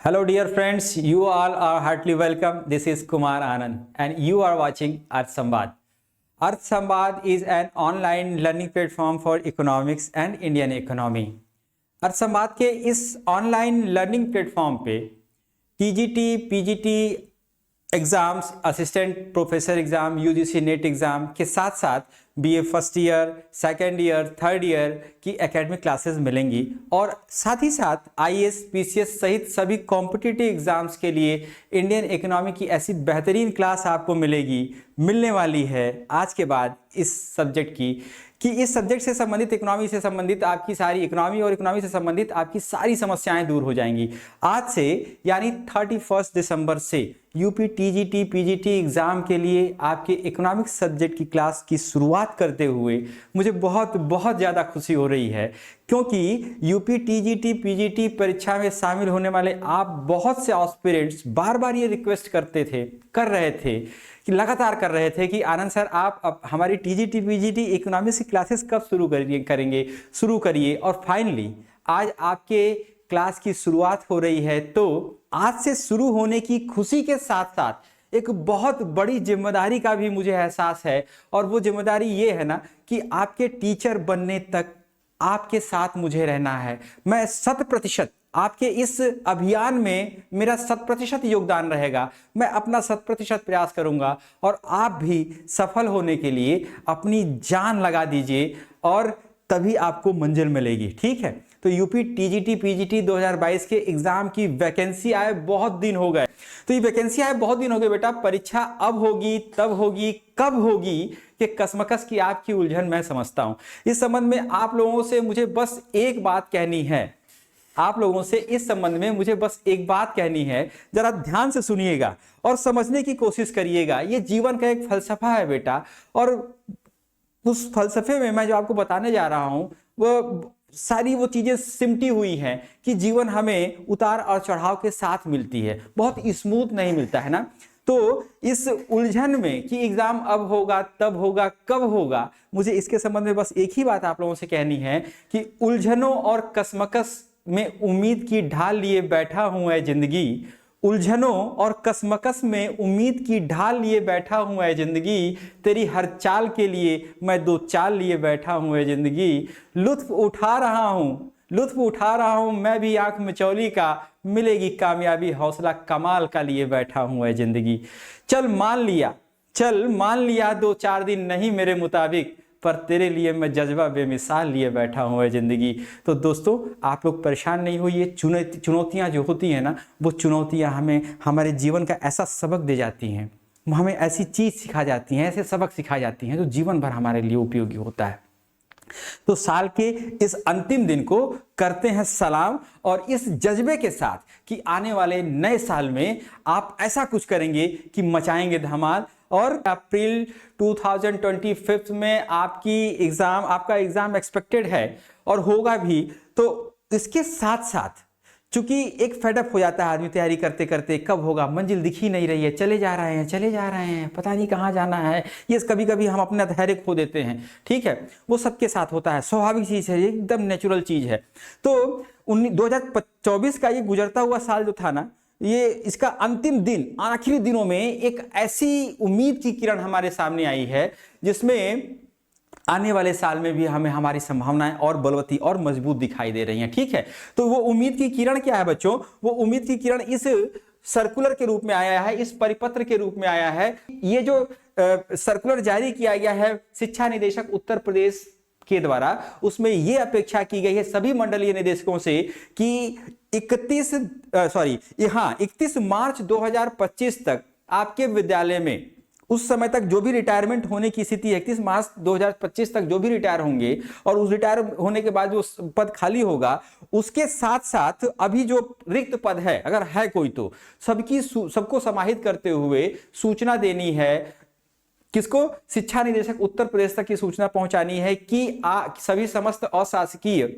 Hello, dear friends. You all are heartily welcome. This is Kumar Anand, and you are watching Arth Samvad. Arth Samvad is an online learning platform for economics and Indian economy. अर्थ संवाद के इस online learning platform पे TGT, PGT exams, assistant professor exam, UGC net exam के साथ साथ BA first year, second year, third year की academic classes मिलेंगी और साथ ही साथ आईएएस, पीसीएस सहित सभी कॉम्पिटिटिव एग्ज़ाम्स के लिए इंडियन इकोनॉमी की ऐसी बेहतरीन क्लास आपको मिलने वाली है आज के बाद इस सब्जेक्ट की कि इस सब्जेक्ट से संबंधित, इकोनॉमी से संबंधित आपकी सारी इकोनॉमी और इकोनॉमी से संबंधित आपकी सारी समस्याएं दूर हो जाएंगी। आज से यानी 31 दिसंबर से यूपी टीजीटी पीजीटी एग्ज़ाम के लिए आपके इकोनॉमिक्स सब्जेक्ट की क्लास की शुरुआत करते हुए मुझे बहुत ज़्यादा खुशी हो रही है, क्योंकि यूपी टीजीटी पीजीटी परीक्षा में शामिल होने वाले आप बहुत से एस्पिरेंट्स बार बार ये रिक्वेस्ट कर रहे थे कि लगातार कर रहे थे कि आनंद सर आप अब हमारी टीजीटी पीजीटी इकोनॉमिक्स की क्लासेस कब शुरू करिए और फाइनली आज आपके क्लास की शुरुआत हो रही है। तो आज से शुरू होने की खुशी के साथ साथ एक बहुत बड़ी जिम्मेदारी का भी मुझे एहसास है, और वो जिम्मेदारी ये है ना कि आपके टीचर बनने तक आपके साथ मुझे रहना है। मैं 100% आपके इस अभियान में मेरा 100% योगदान रहेगा। मैं अपना 100% प्रयास करूंगा और आप भी सफल होने के लिए अपनी जान लगा दीजिए और तभी आपको मंजिल मिलेगी। ठीक है, तो यूपी टीजीटी पीजीटी 2022 के एग्जाम की वैकेंसी आए बहुत दिन हो गए। तो ये वैकेंसी आए बहुत दिन हो गए बेटा, परीक्षा अब होगी, तब होगी, कब होगी कि कसमकस की आपकी उलझन मैं समझता हूं। इस संबंध में आप लोगों से मुझे बस एक बात कहनी है, जरा ध्यान से सुनिएगा और समझने की कोशिश करिएगा। ये जीवन का एक फलसफा है बेटा, और उस फलसफे में मैं जो आपको बताने जा रहा हूं वो सारी वो चीजें सिमटी हुई हैं कि जीवन हमें उतार और चढ़ाव के साथ मिलती है, बहुत स्मूथ नहीं मिलता है ना। तो इस उलझन में कि एग्जाम अब होगा, तब होगा, कब होगा, मुझे इसके संबंध में बस एक ही बात आप लोगों से कहनी है कि उलझनों और कसमकस में उम्मीद की ढाल लिए बैठा हूं है जिंदगी। उलझनों और कसमकस में उम्मीद की ढाल लिए बैठा हूं है जिंदगी। तेरी हर चाल के लिए मैं दो चाल लिए बैठा हूं है जिंदगी। लुत्फ उठा रहा हूं मैं भी आंख मिचौली का। मिलेगी कामयाबी हौसला कमाल का लिए बैठा हूं है जिंदगी। चल मान लिया 2-4 दिन नहीं मेरे मुताबिक, पर तेरे लिए मैं जज्बा बेमिसाल लिए बैठा हूँ है जिंदगी। तो दोस्तों, आप लोग परेशान नहीं होइए। चुनौतियाँ जो होती हैं ना, वो चुनौतियाँ हमें हमारे जीवन का ऐसा सबक दे जाती हैं, हमें ऐसी चीज़ सिखा जाती हैं, ऐसे सबक सिखा जाती हैं जो जीवन भर हमारे लिए उपयोगी होता है। तो साल के इस अंतिम दिन को करते हैं सलाम, और इस जज्बे के साथ कि आने वाले नए साल में आप ऐसा कुछ करेंगे कि मचाएंगे धमाल, और अप्रैल 2025 में आपका एग्जाम एक्सपेक्टेड है और होगा भी। तो इसके साथ साथ चूंकि एक फेडअप हो जाता है आदमी तैयारी करते करते, कब होगा, मंजिल दिख ही नहीं रही है, चले जा रहे हैं, पता नहीं कहाँ जाना है। ये कभी कभी हम अपना धैर्य खो देते हैं। ठीक है, वो सबके साथ होता है, स्वाभाविक चीज़ है, एकदम नेचुरल चीज़ है। तो 2024 का ये गुजरता हुआ साल जो था ना, ये इसका अंतिम दिन, आखिरी दिनों में एक ऐसी उम्मीद की किरण हमारे सामने आई है जिसमें आने वाले साल में भी हमें हमारी संभावनाएं और बलवती और मजबूत दिखाई दे रही हैं। ठीक है, तो वो उम्मीद की किरण क्या है बच्चों? वो उम्मीद की किरण इस सर्कुलर के रूप में आया है, इस परिपत्र के रूप में आया है। ये जो सर्कुलर जारी किया गया है शिक्षा निदेशक उत्तर प्रदेश के द्वारा, उसमें ये अपेक्षा की गई है सभी मंडलीय निदेशकों से कि 31 मार्च 2025 तक आपके विद्यालय में, उस समय तक जो भी रिटायरमेंट होने की स्थिति है, 31 मार्च 2025 तक जो भी रिटायर होंगे और उस रिटायर होने के बाद जो पद खाली होगा, उसके साथ साथ अभी जो रिक्त पद है, अगर है कोई, तो सबको समाहित करते हुए सूचना देनी है। किसको? शिक्षा निदेशक उत्तर प्रदेश तक की सूचना पहुंचानी है कि सभी समस्त अशासकीय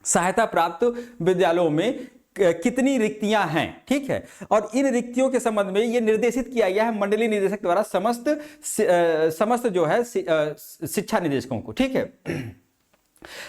सहायता प्राप्त विद्यालयों में कितनी रिक्तियां हैं। ठीक है, और इन रिक्तियों के संबंध में यह निर्देशित किया गया है मंडलीय निदेशक द्वारा समस्त जो है शिक्षा निदेशकों को। ठीक है,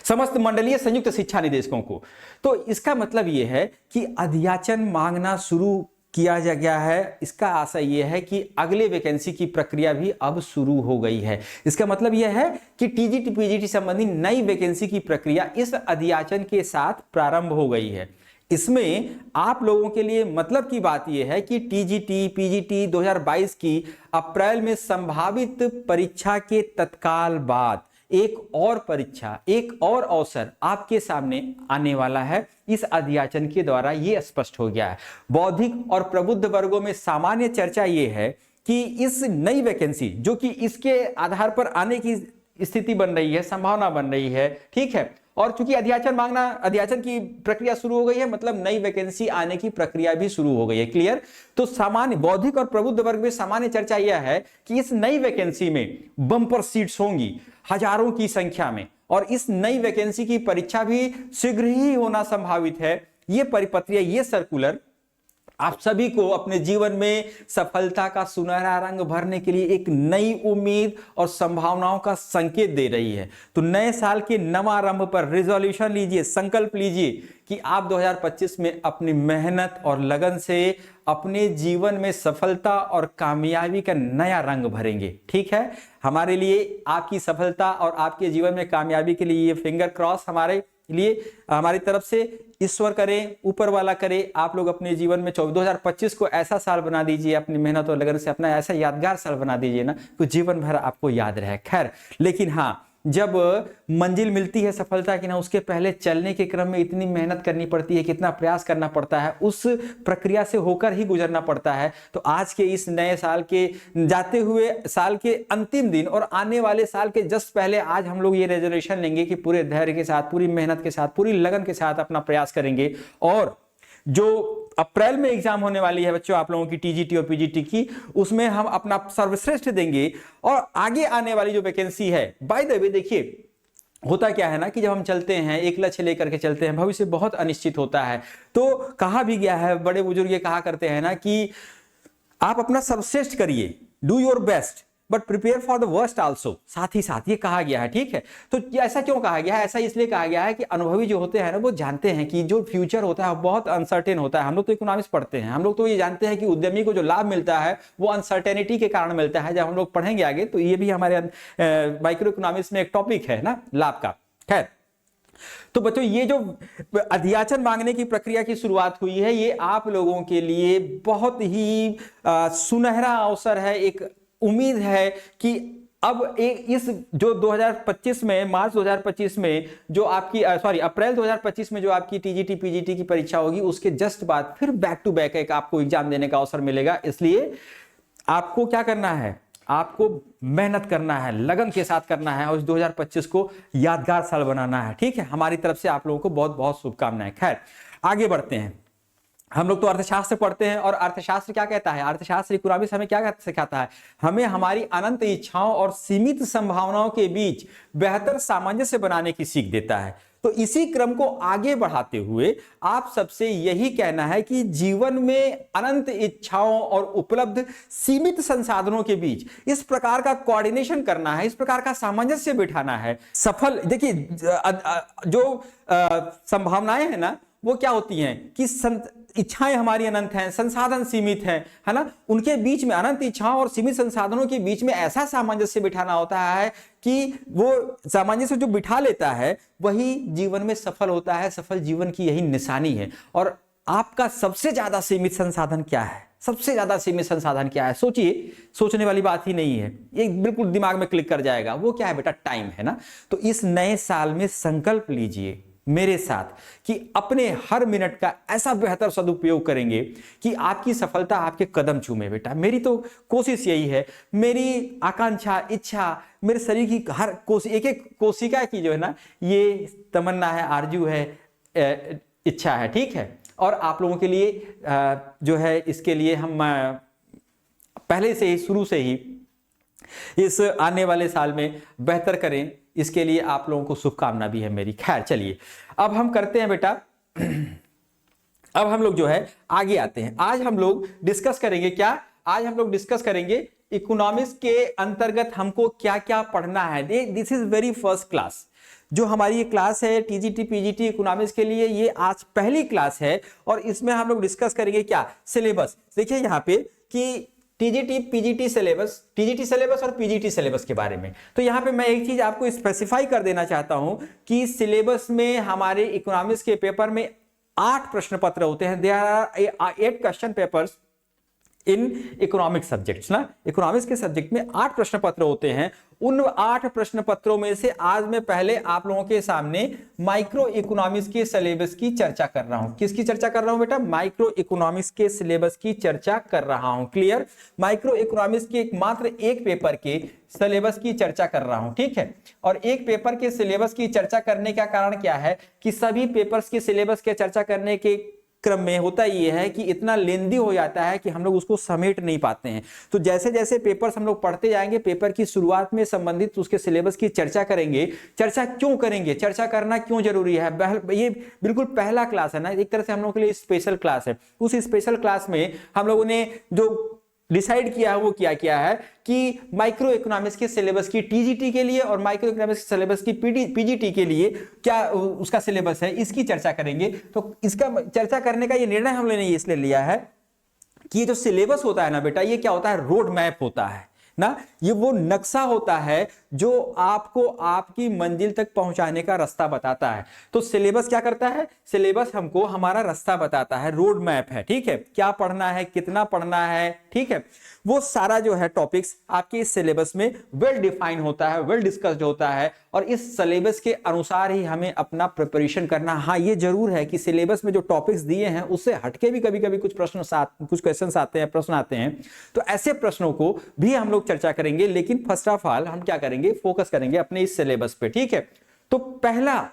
समस्त मंडलीय संयुक्त शिक्षा निदेशकों को। तो इसका मतलब यह है कि अध्याचन मांगना शुरू किया जा गया है। इसका आशय यह है कि अगले वैकेंसी की प्रक्रिया भी अब शुरू हो गई है। इसका मतलब यह है कि टीजीटी पीजीटी संबंधी नई वैकेंसी की प्रक्रिया इस अध्याचन के साथ प्रारंभ हो गई है। इसमें आप लोगों के लिए मतलब की बात यह है कि टीजीटी पीजीटी 2022 की अप्रैल में संभावित परीक्षा के तत्काल बाद एक और परीक्षा, एक और अवसर आपके सामने आने वाला है। इस अध्याचन के द्वारा यह स्पष्ट हो गया है। बौद्धिक और प्रबुद्ध वर्गों में सामान्य चर्चा यह है कि इस नई वैकेंसी, जो कि इसके आधार पर आने की स्थिति बन रही है, संभावना बन रही है, ठीक है, और चूंकि अध्याचन की प्रक्रिया शुरू हो गई है, मतलब नई वैकेंसी आने की प्रक्रिया भी शुरू हो गई है। क्लियर? तो सामान्य बौद्धिक और प्रबुद्ध वर्ग में सामान्य चर्चा यह है कि इस नई वैकेंसी में बम्पर सीट्स होंगी हजारों की संख्या में, और इस नई वैकेंसी की परीक्षा भी शीघ्र ही होना संभावित है। यह परिपत्र, यह सर्कुलर आप सभी को अपने जीवन में सफलता का सुनहरा रंग भरने के लिए एक नई उम्मीद और संभावनाओं का संकेत दे रही है। तो नए साल के नवारंभ पर रिजोल्यूशन लीजिए, संकल्प लीजिए कि आप 2025 में अपनी मेहनत और लगन से अपने जीवन में सफलता और कामयाबी का नया रंग भरेंगे। ठीक है, हमारे लिए आपकी सफलता और आपके जीवन में कामयाबी के लिए ये फिंगर क्रॉस हमारे लिए, हमारी तरफ से ईश्वर करें, ऊपर वाला करे। आप लोग अपने जीवन में 2025 को ऐसा साल बना दीजिए, अपनी मेहनत और लगन से अपना ऐसा यादगार साल बना दीजिए ना, तो जीवन भर आपको याद रहे। खैर, लेकिन हाँ, जब मंजिल मिलती है सफलता की ना, उसके पहले चलने के क्रम में इतनी मेहनत करनी पड़ती है, कितना प्रयास करना पड़ता है, उस प्रक्रिया से होकर ही गुजरना पड़ता है। तो आज के इस नए साल के जाते हुए साल के अंतिम दिन और आने वाले साल के जस्ट पहले आज हम लोग ये रेजोल्यूशन लेंगे कि पूरे धैर्य के साथ, पूरी मेहनत के साथ, पूरी लगन के साथ अपना प्रयास करेंगे। और जो अप्रैल में एग्जाम होने वाली है बच्चों आप लोगों की टीजीटी और पीजीटी की, उसमें हम अपना सर्वश्रेष्ठ देंगे। और आगे आने वाली जो वैकेंसी है, बाय द वे देखिए, होता क्या है ना कि जब हम चलते हैं, एक लक्ष्य लेकर के चलते हैं, भविष्य बहुत अनिश्चित होता है। तो कहा भी गया है, बड़े बुजुर्ग ये कहा करते हैं ना कि आप अपना सर्वश्रेष्ठ करिए, do your best but prepare for the worst also. साथ ही साथ ये कहा गया है। ठीक है, तो ऐसा क्यों कहा गया है? ऐसा इसलिए कहा गया है कि अनुभवी जो होते हैं ना, वो जानते हैं कि जो फ्यूचर होता है वो बहुत अनसर्टेन होता है। हम लोग तो इकोनॉमिक्स पढ़ते हैं, हम लोग तो ये जानते हैं कि उद्यमी को जो लाभ मिलता है वो अनसर्टेनिटी के कारण मिलता है। जब हम लोग पढ़ेंगे आगे तो ये भी हमारे माइक्रो इकोनॉमिक्स में एक टॉपिक है ना, लाभ का। खैर, तो बच्चों ये जो अध्याचन मांगने की प्रक्रिया की शुरुआत हुई है, ये आप लोगों के लिए बहुत ही सुनहरा अवसर है। एक उम्मीद है कि अब इस जो 2025 में, मार्च 2025 में जो आपकी अप्रैल 2025 में जो आपकी टीजीटी पीजीटी की परीक्षा होगी, उसके जस्ट बाद फिर बैक टू बैक एक आपको एग्जाम देने का अवसर मिलेगा। इसलिए आपको क्या करना है? आपको मेहनत करना है, लगन के साथ करना है और इस 2025 को यादगार साल बनाना है। ठीक है, हमारी तरफ से आप लोगों को बहुत बहुत शुभकामनाएं। खैर, आगे बढ़ते हैं। हम लोग तो अर्थशास्त्र पढ़ते हैं और अर्थशास्त्र क्या कहता है? अर्थशास्त्र इकोनॉमिक्स हमें क्या सिखाता है? हमें हमारी अनंत इच्छाओं और सीमित संभावनाओं के बीच बेहतर सामंजस्य बनाने की सीख देता है। तो इसी क्रम को आगे बढ़ाते हुए आप सबसे यही कहना है कि जीवन में अनंत इच्छाओं और उपलब्ध सीमित संसाधनों के बीच इस प्रकार का कोऑर्डिनेशन करना है, इस प्रकार का सामंजस्य बिठाना है। सफल, देखिए जो संभावनाएं हैं ना, वो क्या होती हैं कि इच्छाएं हमारी अनंत हैं, संसाधन सीमित हैं, है ना, उनके बीच में, अनंत इच्छाओं और सीमित संसाधनों के बीच में ऐसा सामंजस्य बिठाना होता है कि वो सामंजस्य जो बिठा लेता है वही जीवन में सफल होता है। सफल जीवन की यही निशानी है। और आपका सबसे ज्यादा सीमित संसाधन क्या है? सबसे ज्यादा सीमित संसाधन क्या है? सोचिए, सोचने वाली बात ही नहीं है, ये बिल्कुल दिमाग में क्लिक कर जाएगा। वो क्या है बेटा? टाइम है ना। तो इस नए साल में संकल्प लीजिए मेरे साथ कि अपने हर मिनट का ऐसा बेहतर सदुपयोग करेंगे कि आपकी सफलता आपके कदम चूमे। बेटा, मेरी तो कोशिश यही है, मेरी आकांक्षा, इच्छा, मेरे शरीर की हर एक एक कोशिका की जो है ना, ये तमन्ना है, आरजू है, इच्छा है। ठीक है, और आप लोगों के लिए जो है, इसके लिए हम पहले से ही, शुरू से ही इस आने वाले साल में बेहतर करें, इसके लिए आप लोगों को शुभकामना भी है मेरी। खैर, चलिए अब हम करते हैं बेटा, अब हम लोग जो है आगे आते हैं। आज हम लोग डिस्कस करेंगे क्या? आज हम लोग डिस्कस करेंगे इकोनॉमिक्स के अंतर्गत हमको क्या क्या पढ़ना है। This is very first class. जो हमारी ये क्लास है टीजीटी पीजीटी इकोनॉमिक्स के लिए, ये आज पहली क्लास है और इसमें हम लोग डिस्कस करेंगे क्या, सिलेबस। देखिए यहाँ पे कि TGT PGT syllabus, TGT syllabus और पीजीटी सिलेबस के बारे में। तो यहाँ पे मैं एक चीज आपको स्पेसिफाई कर देना चाहता हूं कि सिलेबस में हमारे इकोनॉमिक्स के पेपर में 8 प्रश्न पत्र होते हैं। There are 8 question papers in economics subjects ना, इकोनॉमिक्स के सब्जेक्ट में 8 प्रश्न पत्र होते हैं। उन 8 प्रश्न पत्रों में से आज मैं पहले आप लोगों के सामने माइक्रो इकोनॉमिक्स के सिलेबस की चर्चा कर रहा हूं। किसकी चर्चा कर रहा हूं बेटा, माइक्रो इकोनॉमिक्स के सिलेबस की चर्चा कर रहा हूं। क्लियर, माइक्रो इकोनॉमिक्स के मात्र एक पेपर के सिलेबस की चर्चा कर रहा हूं, ठीक है। और एक पेपर के सिलेबस की चर्चा करने का कारण क्या है कि सभी पेपर्स के सिलेबस के चर्चा करने के क्रम में होता यह है कि इतना लेंदी हो जाता है कि हम लोग उसको समेट नहीं पाते हैं। तो जैसे जैसे पेपर्स हम लोग पढ़ते जाएंगे, पेपर की शुरुआत में संबंधित उसके सिलेबस की चर्चा करेंगे। चर्चा क्यों करेंगे, चर्चा करना क्यों जरूरी है, ये बिल्कुल पहला क्लास है ना, एक तरह से हम लोगों के लिए स्पेशल क्लास है। उस स्पेशल क्लास में हम लोगों ने जो डिसाइड किया है वो क्या किया है कि माइक्रो इकोनॉमिक्स के सिलेबस की टीजीटी के लिए और माइक्रो इकोनॉमिक्स के सिलेबस की पीजीटी के लिए क्या उसका सिलेबस है, इसकी चर्चा करेंगे। तो इसका चर्चा करने का ये निर्णय हमने इसलिए लिया है कि ये जो सिलेबस होता है ना बेटा, ये क्या होता है, रोड मैप होता है ना, ये वो नक्शा होता है जो आपको आपकी मंजिल तक पहुंचाने का रास्ता बताता है। तो सिलेबस क्या करता है, सिलेबस हमको हमारा रास्ता बताता है, रोड मैप है, ठीक है। क्या पढ़ना है, कितना पढ़ना है, ठीक है, वो सारा जो है टॉपिक्स आपके इस सिलेबस में वेल डिफाइन होता है, वेल डिस्कस्ड होता है और इस सिलेबस के अनुसार ही हमें अपना प्रिपरेशन करना। हाँ, ये जरूर है कि सिलेबस में जो टॉपिक्स दिए हैं उससे हटके भी कभी कभी कुछ क्वेश्चन आते हैं, प्रश्न आते हैं। तो ऐसे प्रश्नों को भी हम लोग चर्चा करेंगे, लेकिन फर्स्ट ऑफ ऑल हम क्या करेंगे, फोकस करेंगे अपने इस सिलेबस पे, ठीक है। तो पहला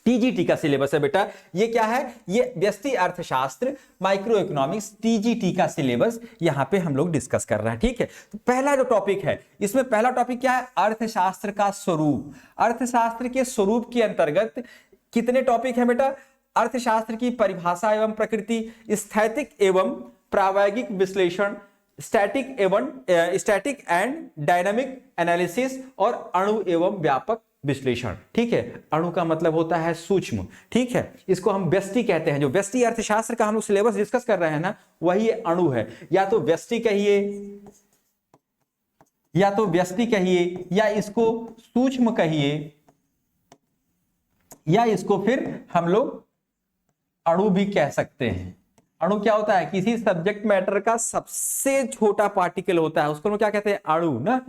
टीजीटी का सिलेबस है बेटा, ये क्या है, ये व्यष्टि अर्थशास्त्र माइक्रो इकोनॉमिक्स टीजीटी का सिलेबस यहां पे हम लोग डिस्कस कर रहे हैं, ठीक है। तो पहला जो टॉपिक है, इसमें पहला टॉपिक क्या है, अर्थशास्त्र का स्वरूप। अर्थशास्त्र के स्वरूप के अंतर्गत कितने टॉपिक हैं बेटा, अर्थशास्त्र की परिभाषा एवं प्रकृति, स्थैतिक एवं प्रायोगिक विश्लेषण, स्टैटिक एंड डायनामिक एनालिसिस और अणु एवं व्यापक विश्लेषण, ठीक है। अणु का मतलब होता है सूक्ष्म, ठीक है, इसको हम व्यष्टि कहते हैं। जो व्यष्टि अर्थशास्त्र का हम लोग सिलेबस डिस्कस कर रहे हैं ना, वही अणु है। या तो व्यष्टि कहिए, या तो व्यष्टि कहिए, या इसको सूक्ष्म कहिए, या इसको फिर हम लोग अणु भी कह सकते हैं। अणु क्या होता है, किसी सब्जेक्ट मैटर का सबसे छोटा पार्टिकल होता है, उसको हम क्या कहते हैं, अणु ना।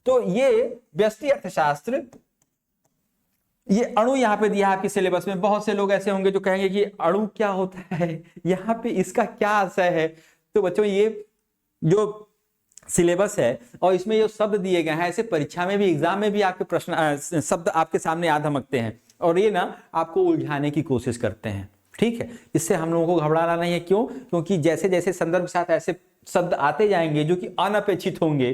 तो ये व्यष्टि अर्थशास्त्र, ये अणु यहां पे दिया है आपके सिलेबस में। बहुत से लोग ऐसे होंगे जो कहेंगे कि अणु क्या होता है, यहां पे इसका क्या आशय है। तो बच्चों, ये जो सिलेबस है और इसमें जो शब्द दिए गए हैं, ऐसे परीक्षा में भी, एग्जाम में भी आपके प्रश्न शब्द आपके सामने आ धमकते हैं और ये ना आपको उलझाने की कोशिश करते हैं, ठीक है। इससे हम लोगों को घबराना नहीं है। क्यों? क्योंकि जैसे जैसे संदर्भ के साथ ऐसे शब्द आते जाएंगे जो कि अनअपेक्षित होंगे,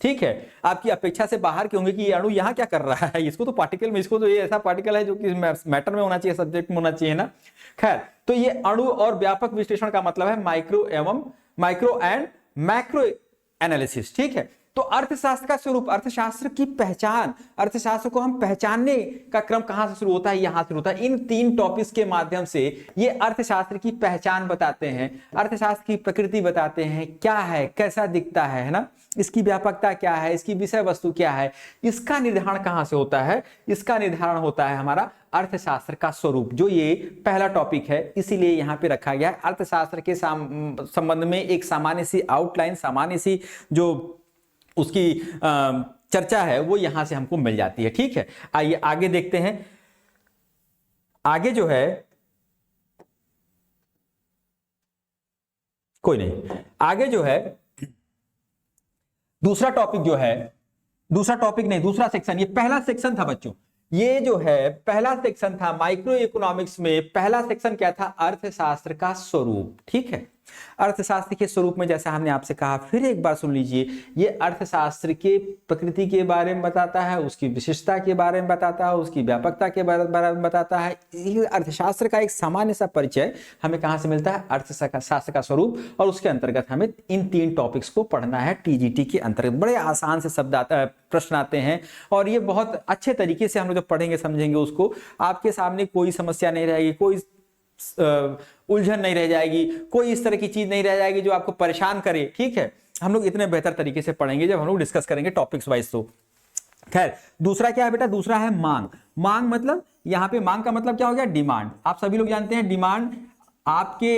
ठीक है, आपकी अपेक्षा से बाहर के होंगे कि ये अणु यहाँ क्या कर रहा है, इसको तो पार्टिकल में, इसको तो ये ऐसा पार्टिकल है जो कि मैटर में होना चाहिए, सब्जेक्ट में होना चाहिए ना। खैर, तो ये अणु और व्यापक विश्लेषण का मतलब है माइक्रो एंड मैक्रो एनालिसिस, ठीक है। तो अर्थशास्त्र का स्वरूप, अर्थशास्त्र की पहचान, अर्थशास्त्र को हम पहचानने का क्रम कहां से शुरू होता है, यहां से होता है। इन 3 टॉपिक्स के माध्यम से ये अर्थशास्त्र की पहचान बताते हैं, अर्थशास्त्र की प्रकृति बताते हैं, क्या है, कैसा दिखता है ना, इसकी व्यापकता क्या है, इसकी विषय वस्तु क्या है, इसका निर्धारण कहां से होता है, इसका निर्धारण होता है हमारा अर्थशास्त्र का स्वरूप, जो ये पहला टॉपिक है, इसीलिए यहां पे रखा गया है। अर्थशास्त्र के संबंध में एक सामान्य सी आउटलाइन, सामान्य सी जो उसकी चर्चा है वो यहां से हमको मिल जाती है, ठीक है। आइए आगे देखते हैं। आगे जो है, कोई नहीं, आगे जो है दूसरा टॉपिक जो है, दूसरा टॉपिक नहीं, दूसरा सेक्शन, ये पहला सेक्शन था बच्चों, ये जो है पहला सेक्शन था माइक्रो इकोनॉमिक्स में। पहला सेक्शन क्या था, अर्थशास्त्र का स्वरूप, ठीक है। अर्थशास्त्र के स्वरूप में जैसा हमने आपसे कहा, फिर एक बार सुन लीजिए, ये अर्थशास्त्र के प्रकृति के बारे में बताता है, उसकी विशिष्टता के बारे में बताता है, उसकी व्यापकता के बारे में बताता है। ये अर्थशास्त्र का एक सामान्य सा परिचय हमें कहाँ से मिलता है, अर्थशास्त्र का स्वरूप, और उसके अंतर्गत हमें इन 3 टॉपिक्स को पढ़ना है टीजीटी के अंतर्गत। बड़े आसान से शब्द प्रश्न आते हैं और ये बहुत अच्छे तरीके से हम लोग जब पढ़ेंगे समझेंगे उसको, आपके सामने कोई समस्या नहीं रहेगी, कोई उलझन नहीं रह जाएगी, कोई इस तरह की चीज नहीं रह जाएगी जो आपको परेशान करे। ठीक है, हम लोग इतने बेहतर तरीके से पढ़ेंगे जब हम लोग डिस्कस करेंगे टॉपिक्स वाइज। तो खैर, दूसरा क्या है बेटा, दूसरा है मांग। मांग मतलब, यहां पे मांग का मतलब क्या हो गया, डिमांड। आप सभी लोग जानते हैं डिमांड आपके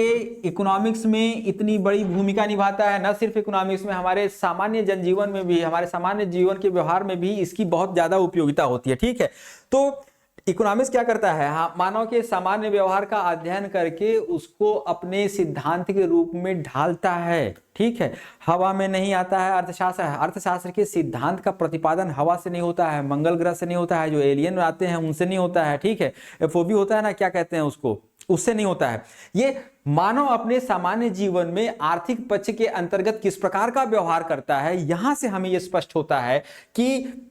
इकोनॉमिक्स में इतनी बड़ी भूमिका निभाता है, न सिर्फ इकोनॉमिक्स में, हमारे सामान्य जनजीवन में भी, हमारे सामान्य जीवन के व्यवहार में भी इसकी बहुत ज्यादा उपयोगिता होती है। ठीक है, तो इकोनॉमिक्स क्या करता है, मानव के सामान्य व्यवहार का अध्ययन करके उसको अपने सिद्धांत के रूप में ढालता है। ठीक है, हवा में नहीं आता है अर्थशास्त्र। अर्थशास्त्र के सिद्धांत का प्रतिपादन हवा से नहीं होता है, मंगल ग्रह से नहीं होता है, जो एलियन आते हैं उनसे नहीं होता है। ठीक है, एफओबी होता है ना, क्या कहते हैं उसको, उससे नहीं होता है। ये मानव अपने सामान्य जीवन में आर्थिक पक्ष के अंतर्गत किस प्रकार का व्यवहार करता है, यहां से हमें यह स्पष्ट होता है कि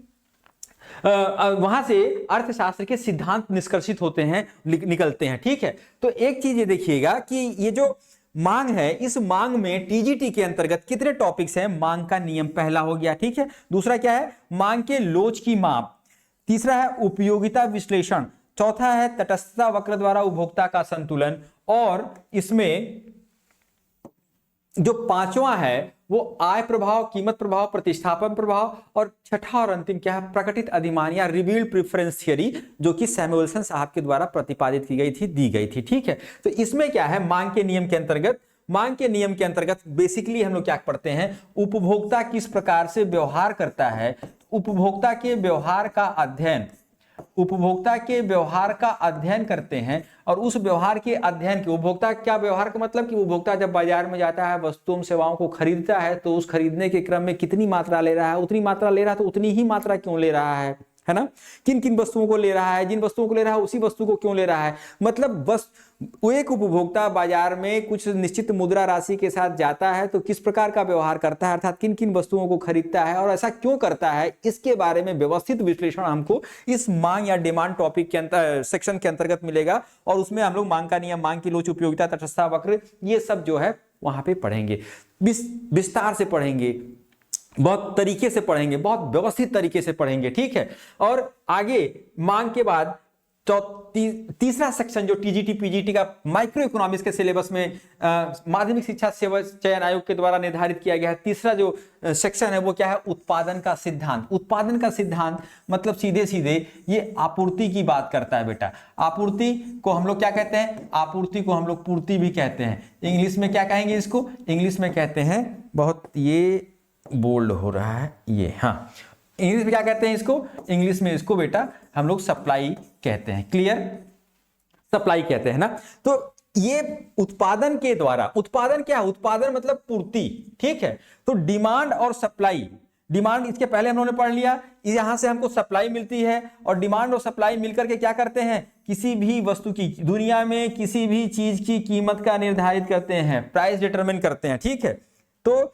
वहां से अर्थशास्त्र के सिद्धांत निष्कर्षित होते हैं, निकलते हैं। ठीक है, तो एक चीज ये देखिएगा कि ये जो मांग है, इस मांग में टीजीटी के अंतर्गत कितने टॉपिक्स हैं। मांग का नियम पहला हो गया। ठीक है, दूसरा क्या है, मांग के लोच की माप। तीसरा है उपयोगिता विश्लेषण। चौथा है तटस्थता वक्र द्वारा उपभोक्ता का संतुलन। और इसमें जो पांचवा है वो आय प्रभाव, कीमत प्रभाव, प्रतिस्थापन प्रभाव, और छठा और अंतिम क्या है, प्रकटित अधिमान या रिवील्ड प्रेफरेंस थियरी, जो कि सैमुअल्सन साहब के द्वारा प्रतिपादित की गई थी, दी गई थी। ठीक है, तो इसमें क्या है, मांग के नियम के अंतर्गत, मांग के नियम के अंतर्गत बेसिकली हम लोग क्या पढ़ते हैं, उपभोक्ता किस प्रकार से व्यवहार करता है, उपभोक्ता के व्यवहार का अध्ययन, उपभोक्ता के व्यवहार का अध्ययन करते हैं। और उस व्यवहार के अध्ययन के, उपभोक्ता क्या व्यवहार का मतलब कि उपभोक्ता जब बाजार में जाता है, वस्तुओं सेवाओं को खरीदता है, तो उस खरीदने के क्रम में कितनी मात्रा ले रहा है, उतनी मात्रा ले रहा है तो उतनी ही मात्रा क्यों ले रहा है ना, किन किन वस्तुओं को ले रहा है, जिन वस्तुओं को ले रहा है उसी वस्तु को क्यों ले रहा है। मतलब बस एक उपभोक्ता बाजार में कुछ निश्चित मुद्रा राशि के साथ जाता है तो किस प्रकार का व्यवहार करता है, अर्थात किन किन वस्तुओं को खरीदता है और ऐसा क्यों करता है, इसके बारे में व्यवस्थित विश्लेषण हमको इस मांग या डिमांड टॉपिक के अंतर सेक्शन के अंतर्गत मिलेगा। और उसमें हम लोग मांग का नियम, मांग की लोच, उपयोगिता, तटस्थता वक्र, ये सब जो है वहां पे पढ़ेंगे, विस्तार से पढ़ेंगे, बहुत तरीके से पढ़ेंगे, बहुत व्यवस्थित तरीके से पढ़ेंगे। ठीक है, और आगे मांग के बाद तीसरा सेक्शन जो टीजीटी पीजीटी का माइक्रो इकोनॉमिक्स के सिलेबस में माध्यमिक शिक्षा सेवा चयन आयोग के द्वारा निर्धारित किया गया है, तीसरा जो सेक्शन है वो क्या है, उत्पादन का सिद्धांत। उत्पादन का सिद्धांत मतलब सीधे सीधे ये आपूर्ति की बात करता है बेटा। आपूर्ति को हम लोग क्या कहते हैं, आपूर्ति को हम लोग पूर्ति भी कहते हैं। इंग्लिश में क्या कहेंगे इसको, इंग्लिश में कहते हैं, बहुत ये बोल्ड हो रहा है ये, हाँ, इंग्लिश में क्या कहते हैं इसको, इंग्लिश में इसको बेटा हम लोग सप्लाई कहते हैं। क्लियर, सप्लाई कहते हैं ना। तो ये उत्पादन के द्वारा, उत्पादन क्या है, उत्पादन मतलब पूर्ति। ठीक है, तो डिमांड और सप्लाई, डिमांड इसके पहले हम लोगों ने पढ़ लिया, यहां से हमको सप्लाई मिलती है, और डिमांड और सप्लाई मिलकर के क्या करते हैं, किसी भी वस्तु की, दुनिया में किसी भी चीज की कीमत का निर्धारित करते हैं, प्राइस डिटरमिन करते हैं। ठीक है, तो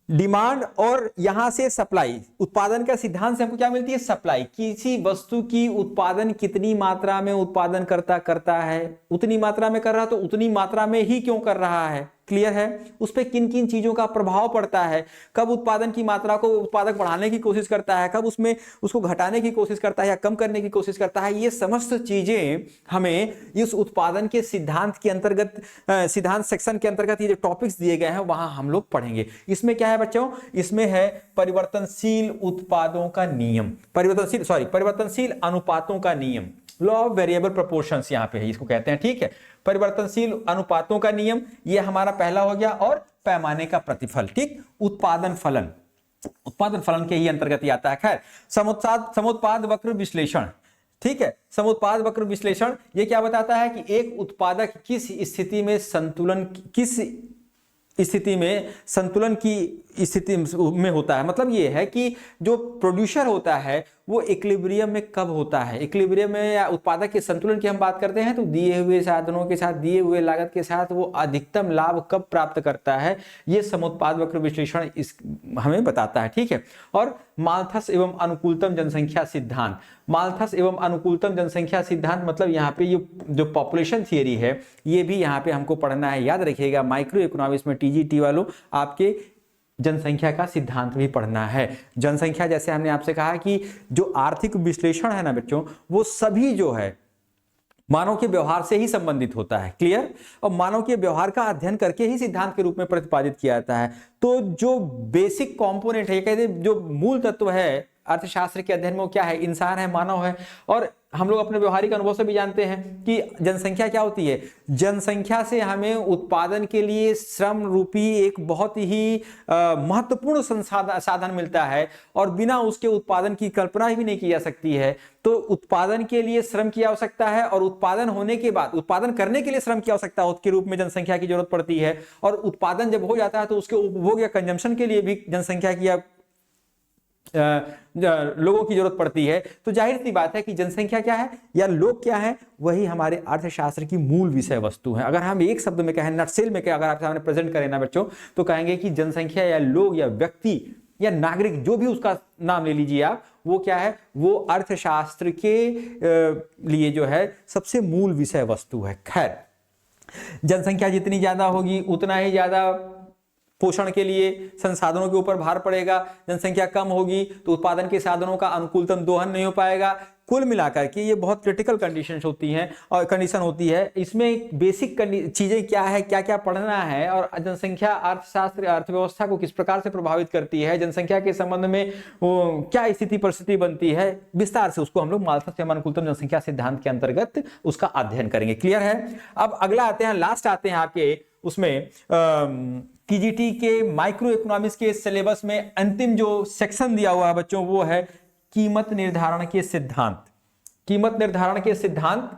डिमांड और यहां से सप्लाई, उत्पादन का सिद्धांत से हमको क्या मिलती है, सप्लाई, किसी वस्तु की उत्पादन कितनी मात्रा में उत्पादन करता है, उतनी मात्रा में कर रहा तो उतनी मात्रा में ही क्यों कर रहा है। क्लियर है, उस पर किन किन चीजों का प्रभाव पड़ता है, कब उत्पादन की मात्रा को उत्पादक बढ़ाने की कोशिश करता है, कब उसमें उसको घटाने की कोशिश करता है या कम करने की कोशिश करता है। ये समस्त चीजें हमें इस उत्पादन के सिद्धांत के अंतर्गत, सिद्धांत सेक्शन के अंतर्गत ये जो टॉपिक्स दिए गए हैं वहां हम लोग पढ़ेंगे। इसमें क्या है बच्चों, इसमें है परिवर्तनशील उत्पादों का नियम, परिवर्तनशील अनुपातों का नियम, लॉ ऑफ वेरिएबल प्रोपोर्शंस यहां पे है, इसको कहते हैं। ठीक है, परिवर्तनशील अनुपातों का नियम, ये हमारा पहला हो गया, और पैमाने का प्रतिफल। ठीक, उत्पादन फलन, उत्पादन फलन के ही अंतर्गत ही आता है। खैर, समुत्पाद वक्र विश्लेषण, ठीक है, समुत्पाद वक्र विश्लेषण ये क्या बताता है कि एक उत्पादक किस स्थिति में संतुलन की स्थिति में होता है। मतलब ये है कि जो प्रोड्यूसर होता है वो इक्विलिब्रियम में कब होता है, इक्विलिब्रियम में या उत्पादक के संतुलन की हम बात करते हैं तो दिए हुए साधनों के साथ, दिए हुए लागत के साथ वो अधिकतम लाभ कब प्राप्त करता है, ये समुत्पाद वक्र विश्लेषण इस हमें बताता है। ठीक है। और माल्थस एवं अनुकूलतम जनसंख्या सिद्धांत, माल्थस एवं अनुकूलतम जनसंख्या सिद्धांत मतलब यहाँ पे ये जो पॉपुलेशन थियरी है ये भी यहाँ पे हमको पढ़ना है। याद रखिएगा माइक्रो इकोनॉमिक्स में टीजीटी वालों आपके जनसंख्या का सिद्धांत भी पढ़ना है। जनसंख्या जैसे हमने आपसे कहा कि जो आर्थिक विश्लेषण है ना बच्चों, वो सभी जो है मानव के व्यवहार से ही संबंधित होता है। क्लियर। और मानव के व्यवहार का अध्ययन करके ही सिद्धांत के रूप में प्रतिपादित किया जाता है। तो जो बेसिक कंपोनेंट है, कहते जो मूल तत्व है अर्थशास्त्र के अध्ययन में, वो क्या है, इंसान है, मानव है। और हम लोग अपने व्यवहारिक अनुभव से भी जानते हैं कि जनसंख्या क्या होती है, जनसंख्या से हमें उत्पादन के लिए श्रम रूपी एक बहुत ही महत्वपूर्ण साधन मिलता है और बिना उसके उत्पादन की कल्पना भी नहीं की जा सकती है। तो उत्पादन के लिए श्रम की आवश्यकता है और उत्पादन होने के बाद उत्पादन करने के लिए श्रम की आवश्यकता के रूप में जनसंख्या की जरूरत पड़ती है। और उत्पादन जब हो जाता है तो उसके उपभोग या कंजम्पशन के लिए भी जनसंख्या की लोगों की जरूरत पड़ती है। तो जाहिर सी बात है कि जनसंख्या क्या है या लोग क्या है, वही हमारे अर्थशास्त्र की मूल विषय वस्तु है। अगर हम एक शब्द में कहें, नटसेल में अगर आपके सामने प्रेजेंट करें ना बच्चों, तो कहेंगे कि जनसंख्या या लोग या व्यक्ति या नागरिक, जो भी उसका नाम ले लीजिए आप, वो क्या है, वो अर्थशास्त्र के लिए जो है सबसे मूल विषय वस्तु है। खैर, जनसंख्या जितनी ज्यादा होगी उतना ही ज्यादा पोषण के लिए संसाधनों के ऊपर भार पड़ेगा। जनसंख्या कम होगी तो उत्पादन के साधनों का अनुकूलतम दोहन नहीं हो पाएगा। कुल मिलाकर के ये बहुत क्रिटिकल कंडीशंस होती हैं और कंडीशन होती है। इसमें बेसिक चीजें क्या है, क्या क्या पढ़ना है और जनसंख्या अर्थशास्त्र अर्थव्यवस्था को किस प्रकार से प्रभावित करती है, जनसंख्या के संबंध में क्या स्थिति परिस्थिति बनती है, विस्तार से उसको हम लोग माल्थस एवं अनुकूलतम जनसंख्या सिद्धांत के अंतर्गत उसका अध्ययन करेंगे। क्लियर है। अब अगला आते हैं, लास्ट आते हैं आपके उसमें टीजीटी के माइक्रो इकोनॉमिक्स के सिलेबस में अंतिम जो सेक्शन दिया हुआ है बच्चों, वो है कीमत निर्धारण के सिद्धांत। कीमत निर्धारण के सिद्धांत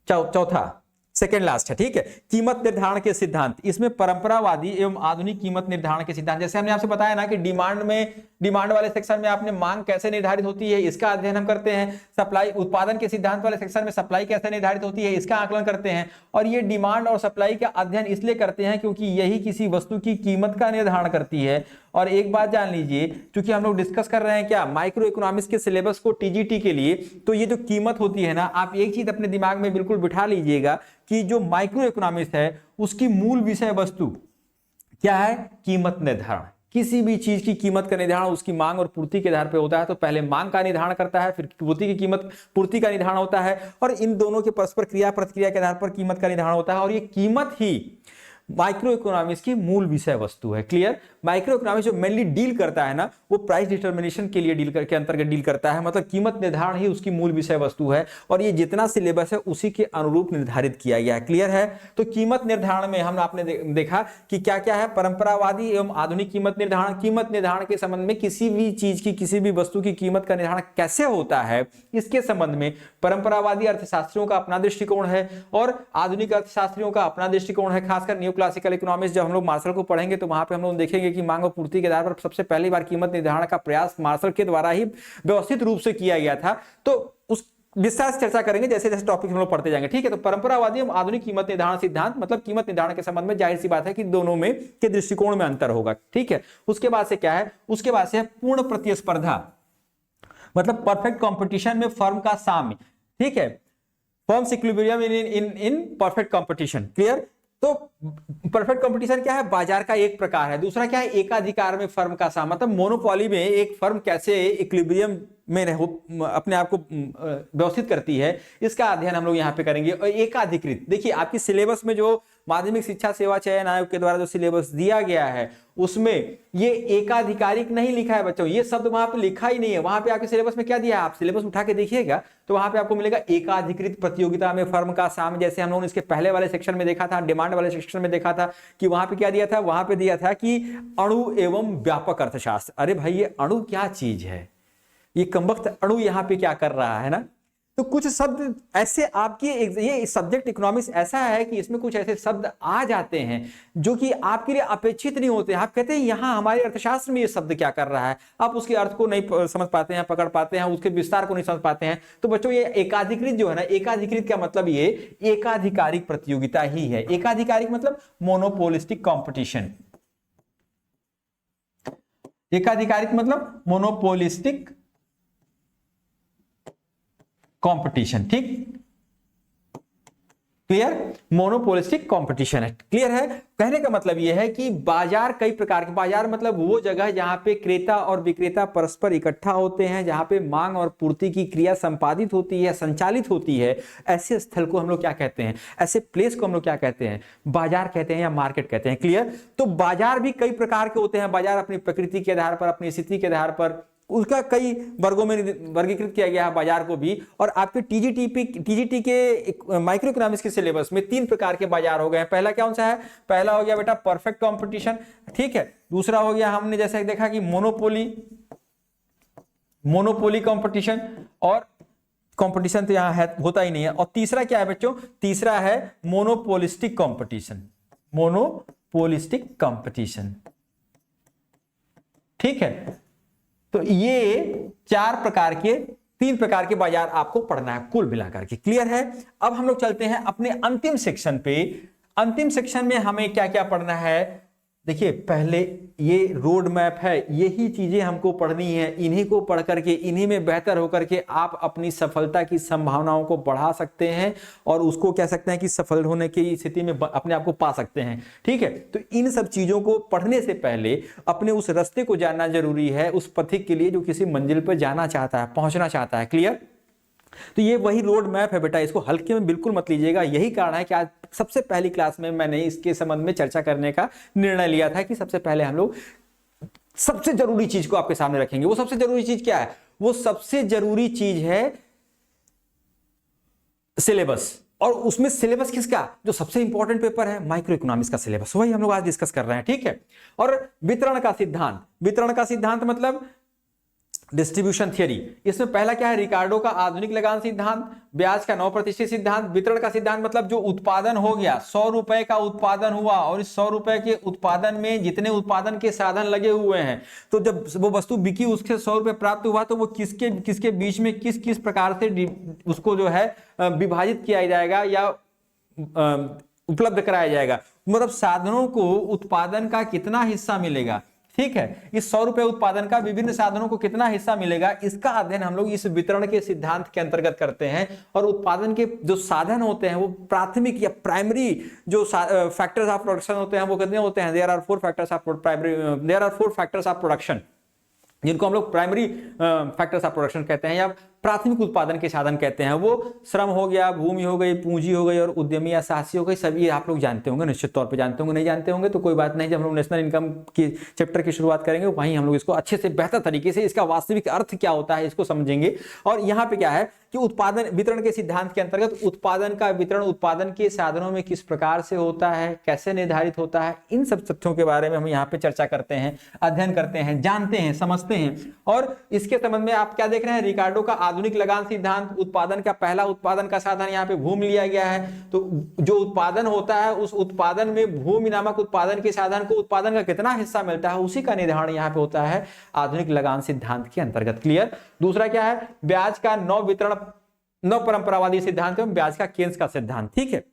चौथा, सेकेंड लास्ट है। ठीक है। कीमत निर्धारण के सिद्धांत, इसमें परंपरावादी एवं आधुनिक कीमत निर्धारण के सिद्धांत, जैसे हमने आपसे बताया ना कि डिमांड वाले सेक्शन में आपने मांग कैसे निर्धारित होती है इसका अध्ययन हम करते हैं। सप्लाई उत्पादन के सिद्धांत वाले सेक्शन में सप्लाई कैसे निर्धारित होती है इसका आकलन करते हैं। और ये डिमांड और सप्लाई का अध्ययन इसलिए करते हैं क्योंकि यही किसी वस्तु की कीमत का निर्धारण करती है। और एक बात जान लीजिए, क्योंकि हम लोग डिस्कस कर रहे हैं क्या, माइक्रो इकोनॉमिक्स के सिलेबस को टीजीटी के लिए, तो ये जो कीमत होती है ना, आप एक चीज अपने दिमाग में बिल्कुल बिठा लीजिएगा कि जो माइक्रो इकोनॉमिक्स है उसकी मूल विषय वस्तु क्या है, कीमत निर्धारण। किसी भी चीज की कीमत का निर्धारण उसकी मांग और पूर्ति के आधार पर होता है। तो पहले मांग का निर्धारण करता है, फिर पूर्ति का निर्धारण होता है, और इन दोनों के परस्पर क्रिया प्रतिक्रिया के आधार पर कीमत का निर्धारण होता है। और ये कीमत ही माइक्रो इकोनॉमिक्स की मूल विषय वस्तु है। क्लियर। माइक्रो इकोनॉमिक्स जो मेनली डील करता है ना, वो प्राइस डिटर्मिनेशन के लिए के अंतर्गत डील करता है। मतलब कीमत निर्धारण ही उसकी मूल विषय वस्तु है और ये जितना सिलेबस है उसी के अनुरूप निर्धारित किया गया है। क्लियर है। तो कीमत निर्धारण में हम आपने देखा कि क्या क्या है, परंपरावादी एवं आधुनिक कीमत निर्धारण। कीमत निर्धारण के संबंध में किसी भी चीज की, किसी भी वस्तु की कीमत का निर्धारण कैसे होता है, इसके संबंध में परंपरावादी अर्थशास्त्रियों का अपना दृष्टिकोण है और आधुनिक अर्थशास्त्रियों का अपना दृष्टिकोण है। खासकर न्यू क्लासिकल इकोनॉमिक्स जब हम लोग मार्शल को पढ़ेंगे तो वहां पे हम लोग देखेंगे कि मांग और पूर्ति के आधार पर सबसे पहली बार कीमत निर्धारण का प्रयास मार्शल के द्वारा ही व्यवस्थित रूप से किया गया था। तो उस विस्तार से चर्चा करेंगे जैसे जैसे टॉपिक हम लोग पढ़ते जाएंगे। ठीक है। तो परंपरावादी एवं आधुनिक कीमत निर्धारण सिद्धांत, मतलब कीमत निर्धारण के संबंध में जाहिर सी बात है कि दोनों में के दृष्टिकोण में अंतर होगा। ठीक है। उसके बाद से क्या है, उसके बाद से है पूर्ण प्रतिस्पर्धा, मतलब परफेक्ट कंपटीशन में फर्म का साम्य। ठीक है। Firms equilibrium in perfect competition. Clear. तो परफेक्ट कंपटीशन क्या है, बाजार का एक प्रकार है। दूसरा क्या है, एकाधिकार में फर्म का साम्य, मतलब मोनोपोली में एक फर्म कैसे इक्विलिब्रियम में अपने आप को व्यवस्थित करती है, इसका अध्ययन हम लोग यहाँ पे करेंगे। और एकाधिकृत, देखिए आपकी सिलेबस में जो माध्यमिक शिक्षा सेवा चयन आयोग के द्वारा जो सिलेबस दिया गया है उसमें ये एकाधिकारिक नहीं लिखा है बच्चों, ये शब्द वहां पे लिखा ही नहीं है। वहां पे आपके सिलेबस में क्या दिया है, आप सिलेबस उठा के देखिएगा तो वहां पे आपको मिलेगा एकाधिकृत प्रतियोगिता में फर्म का साम्य। जैसे हम लोगों ने इसके पहले वाले सेक्शन में देखा था, डिमांड वाले सेक्शन में देखा था कि वहां पे क्या दिया था, वहां पे दिया था कि अणु एवं व्यापक अर्थशास्त्र। अरे भाई ये अणु क्या चीज है, ये कमबख्त अणु यहाँ पे क्या कर रहा है ना। तो कुछ शब्द ऐसे आपकी, ये सब्जेक्ट इकोनॉमिक्स ऐसा है कि इसमें कुछ ऐसे शब्द आ जाते हैं जो कि आपके लिए अपेक्षित नहीं होते। आप कहते हैं यहाँ हमारे अर्थशास्त्र में ये शब्द क्या कर रहा है, आप उसके अर्थ को नहीं समझ पाते हैं, पकड़ पाते हैं, उसके विस्तार को नहीं समझ पाते हैं। तो बच्चों ये एकाधिकृत जो है ना, एकाधिकृत का मतलब ये एकाधिकारिक प्रतियोगिता ही है। एकाधिकारिक मतलब मोनोपोलिस्टिक कॉम्पिटिशन। एकाधिकारिक मतलब मोनोपोलिस्टिक कंपटीशन, ठीक, क्लियर, मोनोपोलिस्टिक कंपटीशन है, क्लियर है। कहने का मतलब यह है कि बाजार कई प्रकार के, बाजार मतलब वो जगह जहां पे क्रेता और विक्रेता परस्पर इकट्ठा होते हैं, जहां पे मांग और पूर्ति की क्रिया संपादित होती है, संचालित होती है, ऐसे स्थल को हम लोग क्या कहते हैं, ऐसे प्लेस को हम लोग क्या कहते हैं, बाजार कहते हैं या मार्केट कहते हैं, क्लियर। तो बाजार भी कई प्रकार के होते हैं। बाजार अपनी प्रकृति के आधार पर, अपनी स्थिति के आधार पर उसका कई वर्गों में वर्गीकृत किया गया है बाजार को भी। और आपके टीजीटी के माइक्रो इकोनॉमिक्स के सिलेबस में 3 प्रकार के बाजार हो गए हैं। पहला कौन सा है, पहला हो गया बेटा परफेक्ट कंपटीशन, ठीक है। दूसरा हो गया हमने जैसे देखा कि मोनोपोली कंपटीशन, और कंपटीशन तो यहां है, होता ही नहीं है। और तीसरा क्या है बच्चों, तीसरा है मोनोपोलिस्टिक कंपटीशन, मोनोपोलिस्टिक कंपटीशन, ठीक है। तो ये 3 प्रकार के बाजार आपको पढ़ना है कुल मिलाकर के, क्लियर है। अब हम लोग चलते हैं अपने अंतिम सेक्शन पे। अंतिम सेक्शन में हमें क्या क्या पढ़ना है, देखिए पहले ये रोड मैप है, यही चीजें हमको पढ़नी है। इन्हीं को पढ़ करके, इन्हीं में बेहतर होकर के आप अपनी सफलता की संभावनाओं को बढ़ा सकते हैं और उसको कह सकते हैं कि सफल होने की स्थिति में अपने आप को पा सकते हैं, ठीक है। तो इन सब चीजों को पढ़ने से पहले अपने उस रास्ते को जानना जरूरी है, उस पथिक के लिए जो किसी मंजिल पर जाना चाहता है, पहुंचना चाहता है, क्लियर। तो ये वही रोड मैप है बेटा, इसको हल्के में बिल्कुल मत लीजिएगा। यही कारण है कि आज सबसे पहली क्लास में मैंने इसके संबंध में चर्चा करने का निर्णय लिया था कि सबसे पहले हम लोग सबसे जरूरी चीज को आपके सामने रखेंगे। वो सबसे जरूरी चीज क्या है, वो सबसे जरूरी चीज है सिलेबस। और उसमें सिलेबस किसका, जो सबसे इंपॉर्टेंट पेपर है माइक्रो इकोनॉमिक्स का सिलेबस, वही हम लोग आज डिस्कस कर रहे हैं, ठीक है। और वितरण का सिद्धांत, वितरण का सिद्धांत मतलब डिस्ट्रीब्यूशन थियरी। इसमें पहला क्या है, रिकार्डो का आधुनिक लगान सिद्धांत, ब्याज का 9% सिद्धांत। वितरण का सिद्धांत मतलब जो उत्पादन हो गया, 100 रुपए का उत्पादन हुआ और इस 100 रुपए के उत्पादन में जितने उत्पादन के साधन लगे हुए हैं, तो जब वो वस्तु बिकी, उसके 100 रुपए प्राप्त हुआ, तो वो किसके किसके बीच में किस किस प्रकार से उसको जो है विभाजित किया जाएगा या उपलब्ध कराया जाएगा। मतलब साधनों को उत्पादन का कितना हिस्सा मिलेगा, ठीक है। इस 100 रुपए उत्पादन का विभिन्न साधनों को कितना हिस्सा मिलेगा, इसका अध्ययन हम लोग इस वितरण के सिद्धांत के अंतर्गत करते हैं। और उत्पादन के जो साधन होते हैं वो प्राथमिक या प्राइमरी जो फैक्टर्स ऑफ प्रोडक्शन होते हैं वो कितने होते हैं, there are 4 factors of production, जिनको हम लोग प्राइमरी फैक्टर्स ऑफ प्रोडक्शन कहते हैं या प्राथमिक उत्पादन के साधन कहते हैं। वो श्रम हो गया, भूमि हो गई, पूंजी हो गई और उद्यमी या साहसी हो गई। सभी आप लोग जानते होंगे, निश्चित तौर पे जानते होंगे, नहीं जानते होंगे तो कोई बात नहीं। जब हम लोग नेशनल इनकम की चैप्टर की शुरुआत करेंगे वहीं हम लोग इसको अच्छे से बेहतर तरीके से इसका वास्तविक अर्थ क्या होता है इसको समझेंगे। और यहाँ पे क्या है कि उत्पादन वितरण के सिद्धांत के अंतर्गत उत्पादन का वितरण उत्पादन के साधनों में किस प्रकार से होता है, कैसे निर्धारित होता है, इन सब तथ्यों के बारे में हम यहाँ पे चर्चा करते हैं, अध्ययन करते हैं, जानते हैं, समझते हैं। और इसके संबंध में आप क्या देख रहे हैं, रिकार्डो का आधुनिक लगान सिद्धांत। उत्पादन का पहला उत्पादन का साधन यहाँ पे भूमि लिया गया है। तो जो उत्पादन होता है उस उत्पादन में भूमि नामक उत्पादन के साधन को उत्पादन का कितना हिस्सा मिलता है, उसी का निर्धारण यहाँ पे होता है आधुनिक लगान सिद्धांत के अंतर्गत, क्लियर। दूसरा क्या है, ब्याज का नव परंपरावादी सिद्धांत एवं ब्याज का केन्स का सिद्धांत, ठीक है।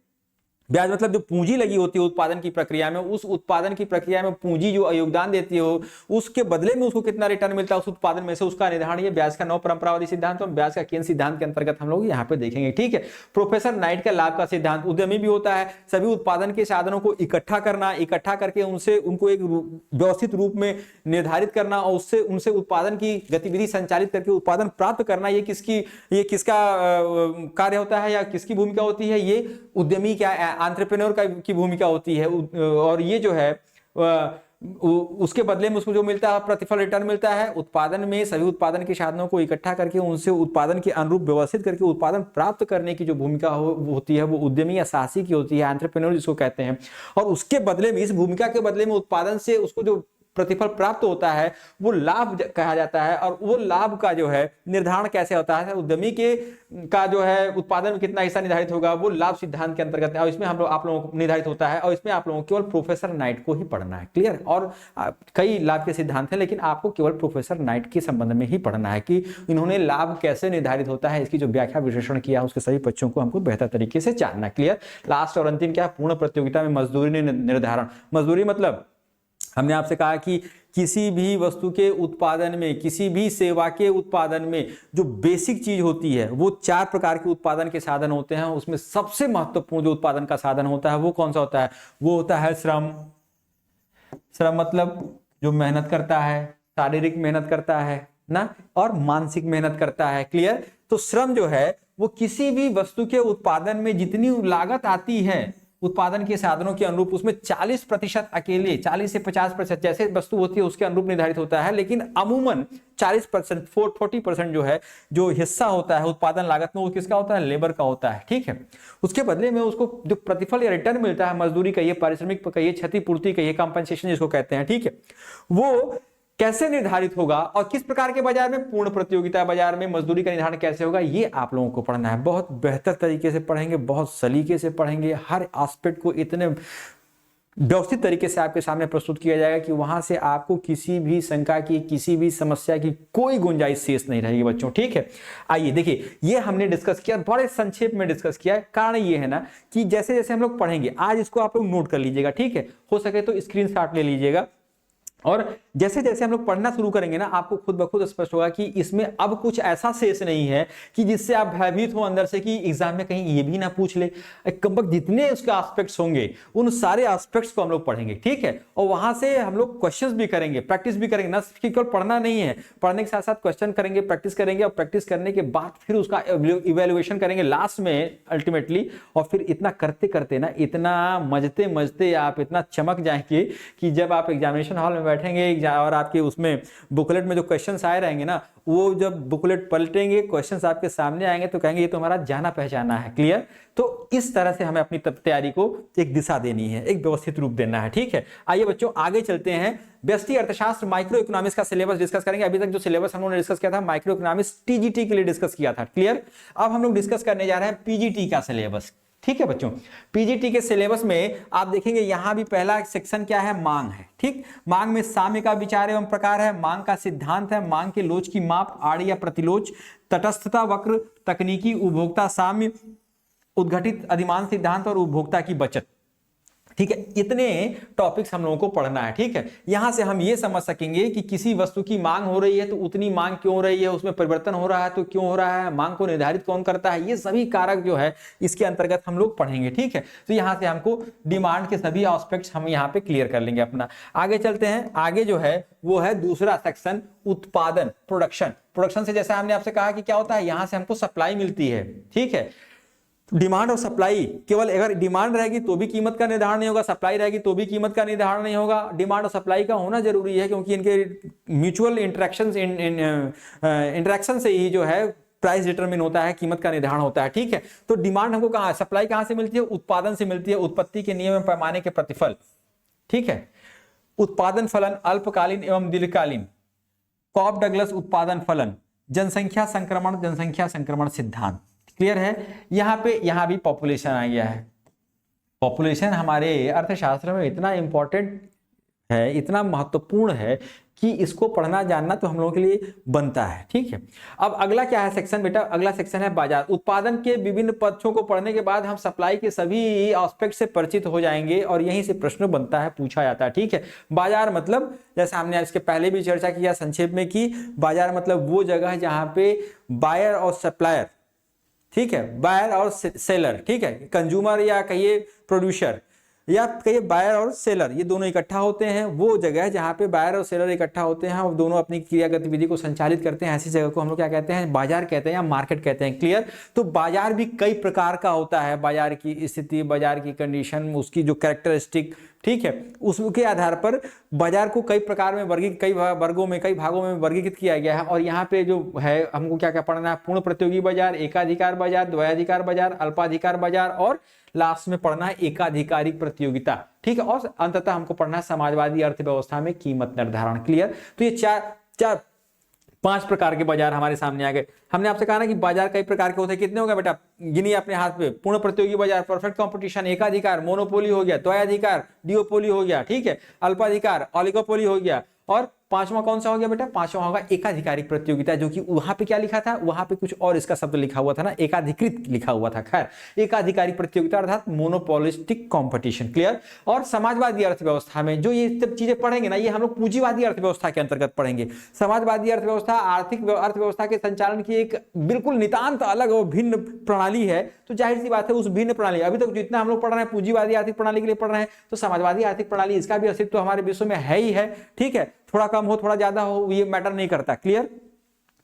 ब्याज मतलब जो पूंजी लगी होती है उत्पादन की प्रक्रिया में, उस उत्पादन की प्रक्रिया में पूंजी जो योगदान देती हो, उसके बदले में उसको कितना रिटर्न मिलता है उस उत्पादन में से, उसका निर्धारण ये ब्याज का नव परंपरावादी सिद्धांत और ब्याज का केंद्र सिद्धांत के अंतर्गत हम लोग यहाँ पे देखेंगे, ठीक है। प्रोफेसर नाइट का लाभ का सिद्धांत, उद्यमी भी होता है, सभी उत्पादन के साधनों को इकट्ठा करना, इकट्ठा करके उनको एक व्यवस्थित रूप में निर्धारित करना और उससे उनसे उत्पादन की गतिविधि संचालित करके उत्पादन प्राप्त करना। ये किसका कार्य होता है या किसकी भूमिका होती है, ये उद्यमी क्या एंटरप्रेन्योर की भूमिका होती है। और ये जो है उसके बदले में उसको जो मिलता है प्रतिफल रिटर्न मिलता है। उत्पादन में सभी उत्पादन के साधनों को इकट्ठा करके उनसे उत्पादन के अनुरूप व्यवस्थित करके उत्पादन प्राप्त करने की जो भूमिका होती है वो उद्यमी या साहसी की होती है, एंटरप्रेन्योर जिसको कहते हैं। और उसके बदले में, इस भूमिका के बदले में उत्पादन से उसको जो प्रतिफल प्राप्त होता है वो लाभ कहा जाता है। और वो लाभ का जो है निर्धारण कैसे होता है, उद्यमी के का जो है उत्पादन में कितना हिस्सा निर्धारित होगा वो लाभ सिद्धांत के अंतर्गत है, और इसमें हम लोग आप लोगों को निर्धारित होता है, और इसमें आप लोगों को केवल प्रोफेसर नाइट को ही पढ़ना है। क्लियर? और कई लाभ के सिद्धांत हैं, लेकिन आपको केवल प्रोफेसर नाइट के संबंध में ही पढ़ना है कि इन्होंने लाभ कैसे निर्धारित होता है, इसकी जो व्याख्या विश्लेषण किया उसके सभी पक्षों को हमको बेहतर तरीके से जानना। क्लियर? लास्ट और अंतिम क्या? पूर्ण प्रतियोगिता में मजदूरी निर्धारण। मजदूरी मतलब हमने आपसे कहा कि किसी भी वस्तु के उत्पादन में, किसी भी सेवा के उत्पादन में जो बेसिक चीज होती है वो 4 प्रकार के उत्पादन के साधन होते हैं। उसमें सबसे महत्वपूर्ण जो उत्पादन का साधन होता है वो कौन सा होता है? वो होता है श्रम। श्रम मतलब जो मेहनत करता है, शारीरिक मेहनत करता है ना, और मानसिक मेहनत करता है। क्लियर? तो श्रम जो है वो किसी भी वस्तु के उत्पादन में जितनी लागत आती है उत्पादन के साधनों के अनुरूप, उसमें 40% अकेले, 40 से 50% जैसे वस्तु होती है उसके अनुरूप निर्धारित होता है। लेकिन अमूमन 40%, 40% जो है, जो हिस्सा होता है उत्पादन लागत में, वो किसका होता है? लेबर का होता है। ठीक है? उसके बदले में उसको जो प्रतिफल या रिटर्न मिलता है, मजदूरी कहिए, पारिश्रमिक कहिए, क्षतिपूर्ति कहिए, कंपनसेशन जिसको कहते हैं, ठीक है, वो कैसे निर्धारित होगा और किस प्रकार के बाजार में? पूर्ण प्रतियोगिता बाजार में मजदूरी का निर्धारण कैसे होगा, ये आप लोगों को पढ़ना है। बहुत बेहतर तरीके से पढ़ेंगे, बहुत सलीके से पढ़ेंगे, हर एस्पेक्ट को इतने व्यवस्थित तरीके से आपके सामने प्रस्तुत किया जाएगा कि वहां से आपको किसी भी शंका की, किसी भी समस्या की कोई गुंजाइश शेष नहीं रहेगी बच्चों। ठीक है? आइए देखिए, ये हमने डिस्कस किया, बड़े संक्षेप में डिस्कस किया है। कारण ये है ना कि जैसे जैसे हम लोग पढ़ेंगे, आज इसको आप लोग नोट कर लीजिएगा, ठीक है? हो सके तो स्क्रीनशॉट ले लीजिएगा, और जैसे जैसे हम लोग पढ़ना शुरू करेंगे ना, आपको खुद ब खुद स्पष्ट होगा कि इसमें अब कुछ ऐसा शेष नहीं है कि जिससे आप भयभीत हो अंदर से कि एग्जाम में कहीं ये भी ना पूछ ले। कमबख्त जितने उसके एस्पेक्ट्स होंगे उन सारे एस्पेक्ट्स को हम लोग पढ़ेंगे। ठीक है? और वहां से हम लोग क्वेश्चंस भी करेंगे, प्रैक्टिस भी करेंगे, ना सिर्फ केवल पढ़ना नहीं है, पढ़ने के साथ साथ क्वेश्चन करेंगे, प्रैक्टिस करेंगे, और प्रैक्टिस करने के बाद फिर उसका इवेल्युएशन करेंगे लास्ट में अल्टीमेटली। और फिर इतना करते करते ना, इतना मजते मजते आप इतना चमक जाएंगे कि जब आप एग्जामिनेशन हॉल में बैठेंगे और आपके उसमें बुकलेट में जो क्वेश्चंस आए रहेंगे ना, वो जब बुकलेट पलटेंगे, क्वेश्चंस आपके सामने आएंगे तो कहेंगे ये तो हमारा जाना पहचाना है। क्लियर? तो इस तरह से हमें अपनी तैयारी को एक दिशा देनी है, एक व्यवस्थित रूप देना है। ठीक है? आइए बच्चों आगे चलते हैं। व्यष्टि अर्थशास्त्र माइक्रो इकोनॉमिक्स का सिलेबस डिस्कस करेंगे। अभी तक जो सिलेबस हम लोगों ने डिस्कस किया था माइक्रो इकोनॉमिक्स टीजीटी के लिए डिस्कस किया था। क्लियर? अब हम लोग डिस्कस करने जा रहे हैं पीजीटी का सिलेबस। ठीक है बच्चों? पीजीटी के सिलेबस में आप देखेंगे यहां भी पहला सेक्शन क्या है? मांग है। ठीक? मांग में साम्य का विचार एवं प्रकार है, मांग का सिद्धांत है, मांग के लोच की माप, आड़ या प्रतिलोच, तटस्थता वक्र, तकनीकी उपभोक्ता साम्य, उद्घटित अधिमान सिद्धांत और उपभोक्ता की बचत। ठीक है? इतने टॉपिक्स हम लोगों को पढ़ना है। ठीक है? यहां से हम ये समझ सकेंगे कि किसी वस्तु की मांग हो रही है तो उतनी मांग क्यों हो रही है, उसमें परिवर्तन हो रहा है तो क्यों हो रहा है, मांग को निर्धारित कौन करता है, ये सभी कारक जो है इसके अंतर्गत हम लोग पढ़ेंगे। ठीक है? तो यहां से हमको डिमांड के सभी एस्पेक्ट्स हम यहाँ पे क्लियर कर लेंगे अपना। आगे चलते हैं। आगे जो है वो है दूसरा सेक्शन, उत्पादन, प्रोडक्शन। प्रोडक्शन से जैसे हमने आपसे कहा कि क्या होता है, यहां से हमको सप्लाई मिलती है। ठीक है? डिमांड और सप्लाई, केवल अगर डिमांड रहेगी तो भी कीमत का निर्धारण नहीं होगा, सप्लाई रहेगी तो भी कीमत का निर्धारण नहीं होगा। डिमांड और सप्लाई का होना जरूरी है क्योंकि इनके म्यूचुअल इंटरेक्शन से ही जो है प्राइस डिटरमिन होता है, कीमत का निर्धारण होता है। ठीक है? तो डिमांड हमको कहां, सप्लाई कहां से मिलती है? उत्पादन से मिलती है, उत्पत्ति के नियम एवं पैमाने के प्रतिफल। ठीक है? उत्पादन फलन अल्पकालीन एवं दीर्घकालीन, कॉब डगलस उत्पादन फलन, जनसंख्या संक्रमण सिद्धांत। क्लियर है? यहां भी पॉपुलेशन आ गया है। पॉपुलेशन हमारे अर्थशास्त्र में इतना इंपॉर्टेंट है, इतना महत्वपूर्ण है कि इसको पढ़ना जानना तो हम लोगों के लिए बनता है। ठीक है? अब अगला क्या है सेक्शन बेटा? अगला सेक्शन है बाजार। उत्पादन के विभिन्न पक्षों को पढ़ने के बाद हम सप्लाई के सभी एस्पेक्ट से परिचित हो जाएंगे और यहीं से प्रश्न बनता है, पूछा जाता है। ठीक है? बाजार मतलब, जैसे हमने इसके पहले भी चर्चा किया संक्षेप में, कि बाजार मतलब वो जगह है जहां पे बायर और सप्लायर, ठीक है, बायर और सेलर, ठीक है, कंज्यूमर या कहिए प्रोड्यूसर या कहिए बायर और सेलर, ये दोनों इकट्ठा होते हैं। वो जगह है जहां पे बायर और सेलर इकट्ठा होते हैं और दोनों अपनी क्रिया गतिविधि को संचालित करते हैं। ऐसी जगह को हम लोग क्या कहते हैं? बाजार कहते हैं या मार्केट कहते हैं। क्लियर? तो बाजार भी कई प्रकार का होता है। बाजार की स्थिति, बाजार की कंडीशन, उसकी जो कैरेक्टरिस्टिक ठीक है, उसके आधार पर बाजार को कई प्रकार में कई वर्गों में, कई भागों में वर्गीकृत किया गया है। और यहाँ पे जो है हमको क्या क्या पढ़ना है, पूर्ण प्रतियोगी बाजार, एकाधिकार बाजार, द्वयाधिकार बाजार, अल्पाधिकार बाजार और लास्ट में पढ़ना है एकाधिकारिक प्रतियोगिता। ठीक है, और अंततः हमको पढ़ना है समाजवादी अर्थव्यवस्था में कीमत निर्धारण। क्लियर? तो ये पांच प्रकार के बाजार हमारे सामने आ गए। हमने आपसे कहा ना कि बाजार कई प्रकार के होते हैं, कितने हो गए बेटा, गिनिए अपने हाथ पे। पूर्ण प्रतियोगी बाजार, परफेक्ट कंपटीशन, एकाधिकार, मोनोपोली हो गया, द्वयाधिकार, डिओपोली हो गया, ठीक है, अल्पाधिकार, ऑलिगोपोली हो गया, और पांचवा कौन सा हो गया बेटा, पांचवा होगा एकाधिकारिक प्रतियोगिता, जो कि वहां पे क्या लिखा था, वहां पे कुछ और इसका शब्द लिखा हुआ था ना, एकाधिकृत लिखा हुआ था। खैर, एकाधिकारिक प्रतियोगिता अर्थात मोनोपोलिस्टिक कंपटीशन। क्लियर? और समाजवादी अर्थव्यवस्था में जो ये सब चीजें पढ़ेंगे ना, ये हम लोग पूंजीवादी अर्थव्यवस्था के अंतर्गत पढ़ेंगे। समाजवादी अर्थव्यवस्था आर्थिक अर्थव्यवस्था के संचालन की एक बिल्कुल नितांत अलग और भिन्न प्रणाली है। तो जाहिर सी बात है, उस भिन्न प्रणाली, अभी तक जितना हम लोग पढ़ रहे हैं पूंजीवादी आर्थिक प्रणाली के लिए पढ़ रहे हैं, तो समाजवादी आर्थिक प्रणाली, इसका भी अस्तित्व हमारे विश्व में है ही है। ठीक है, थोड़ा कम हो थोड़ा ज्यादा हो ये मैटर नहीं करता। क्लियर?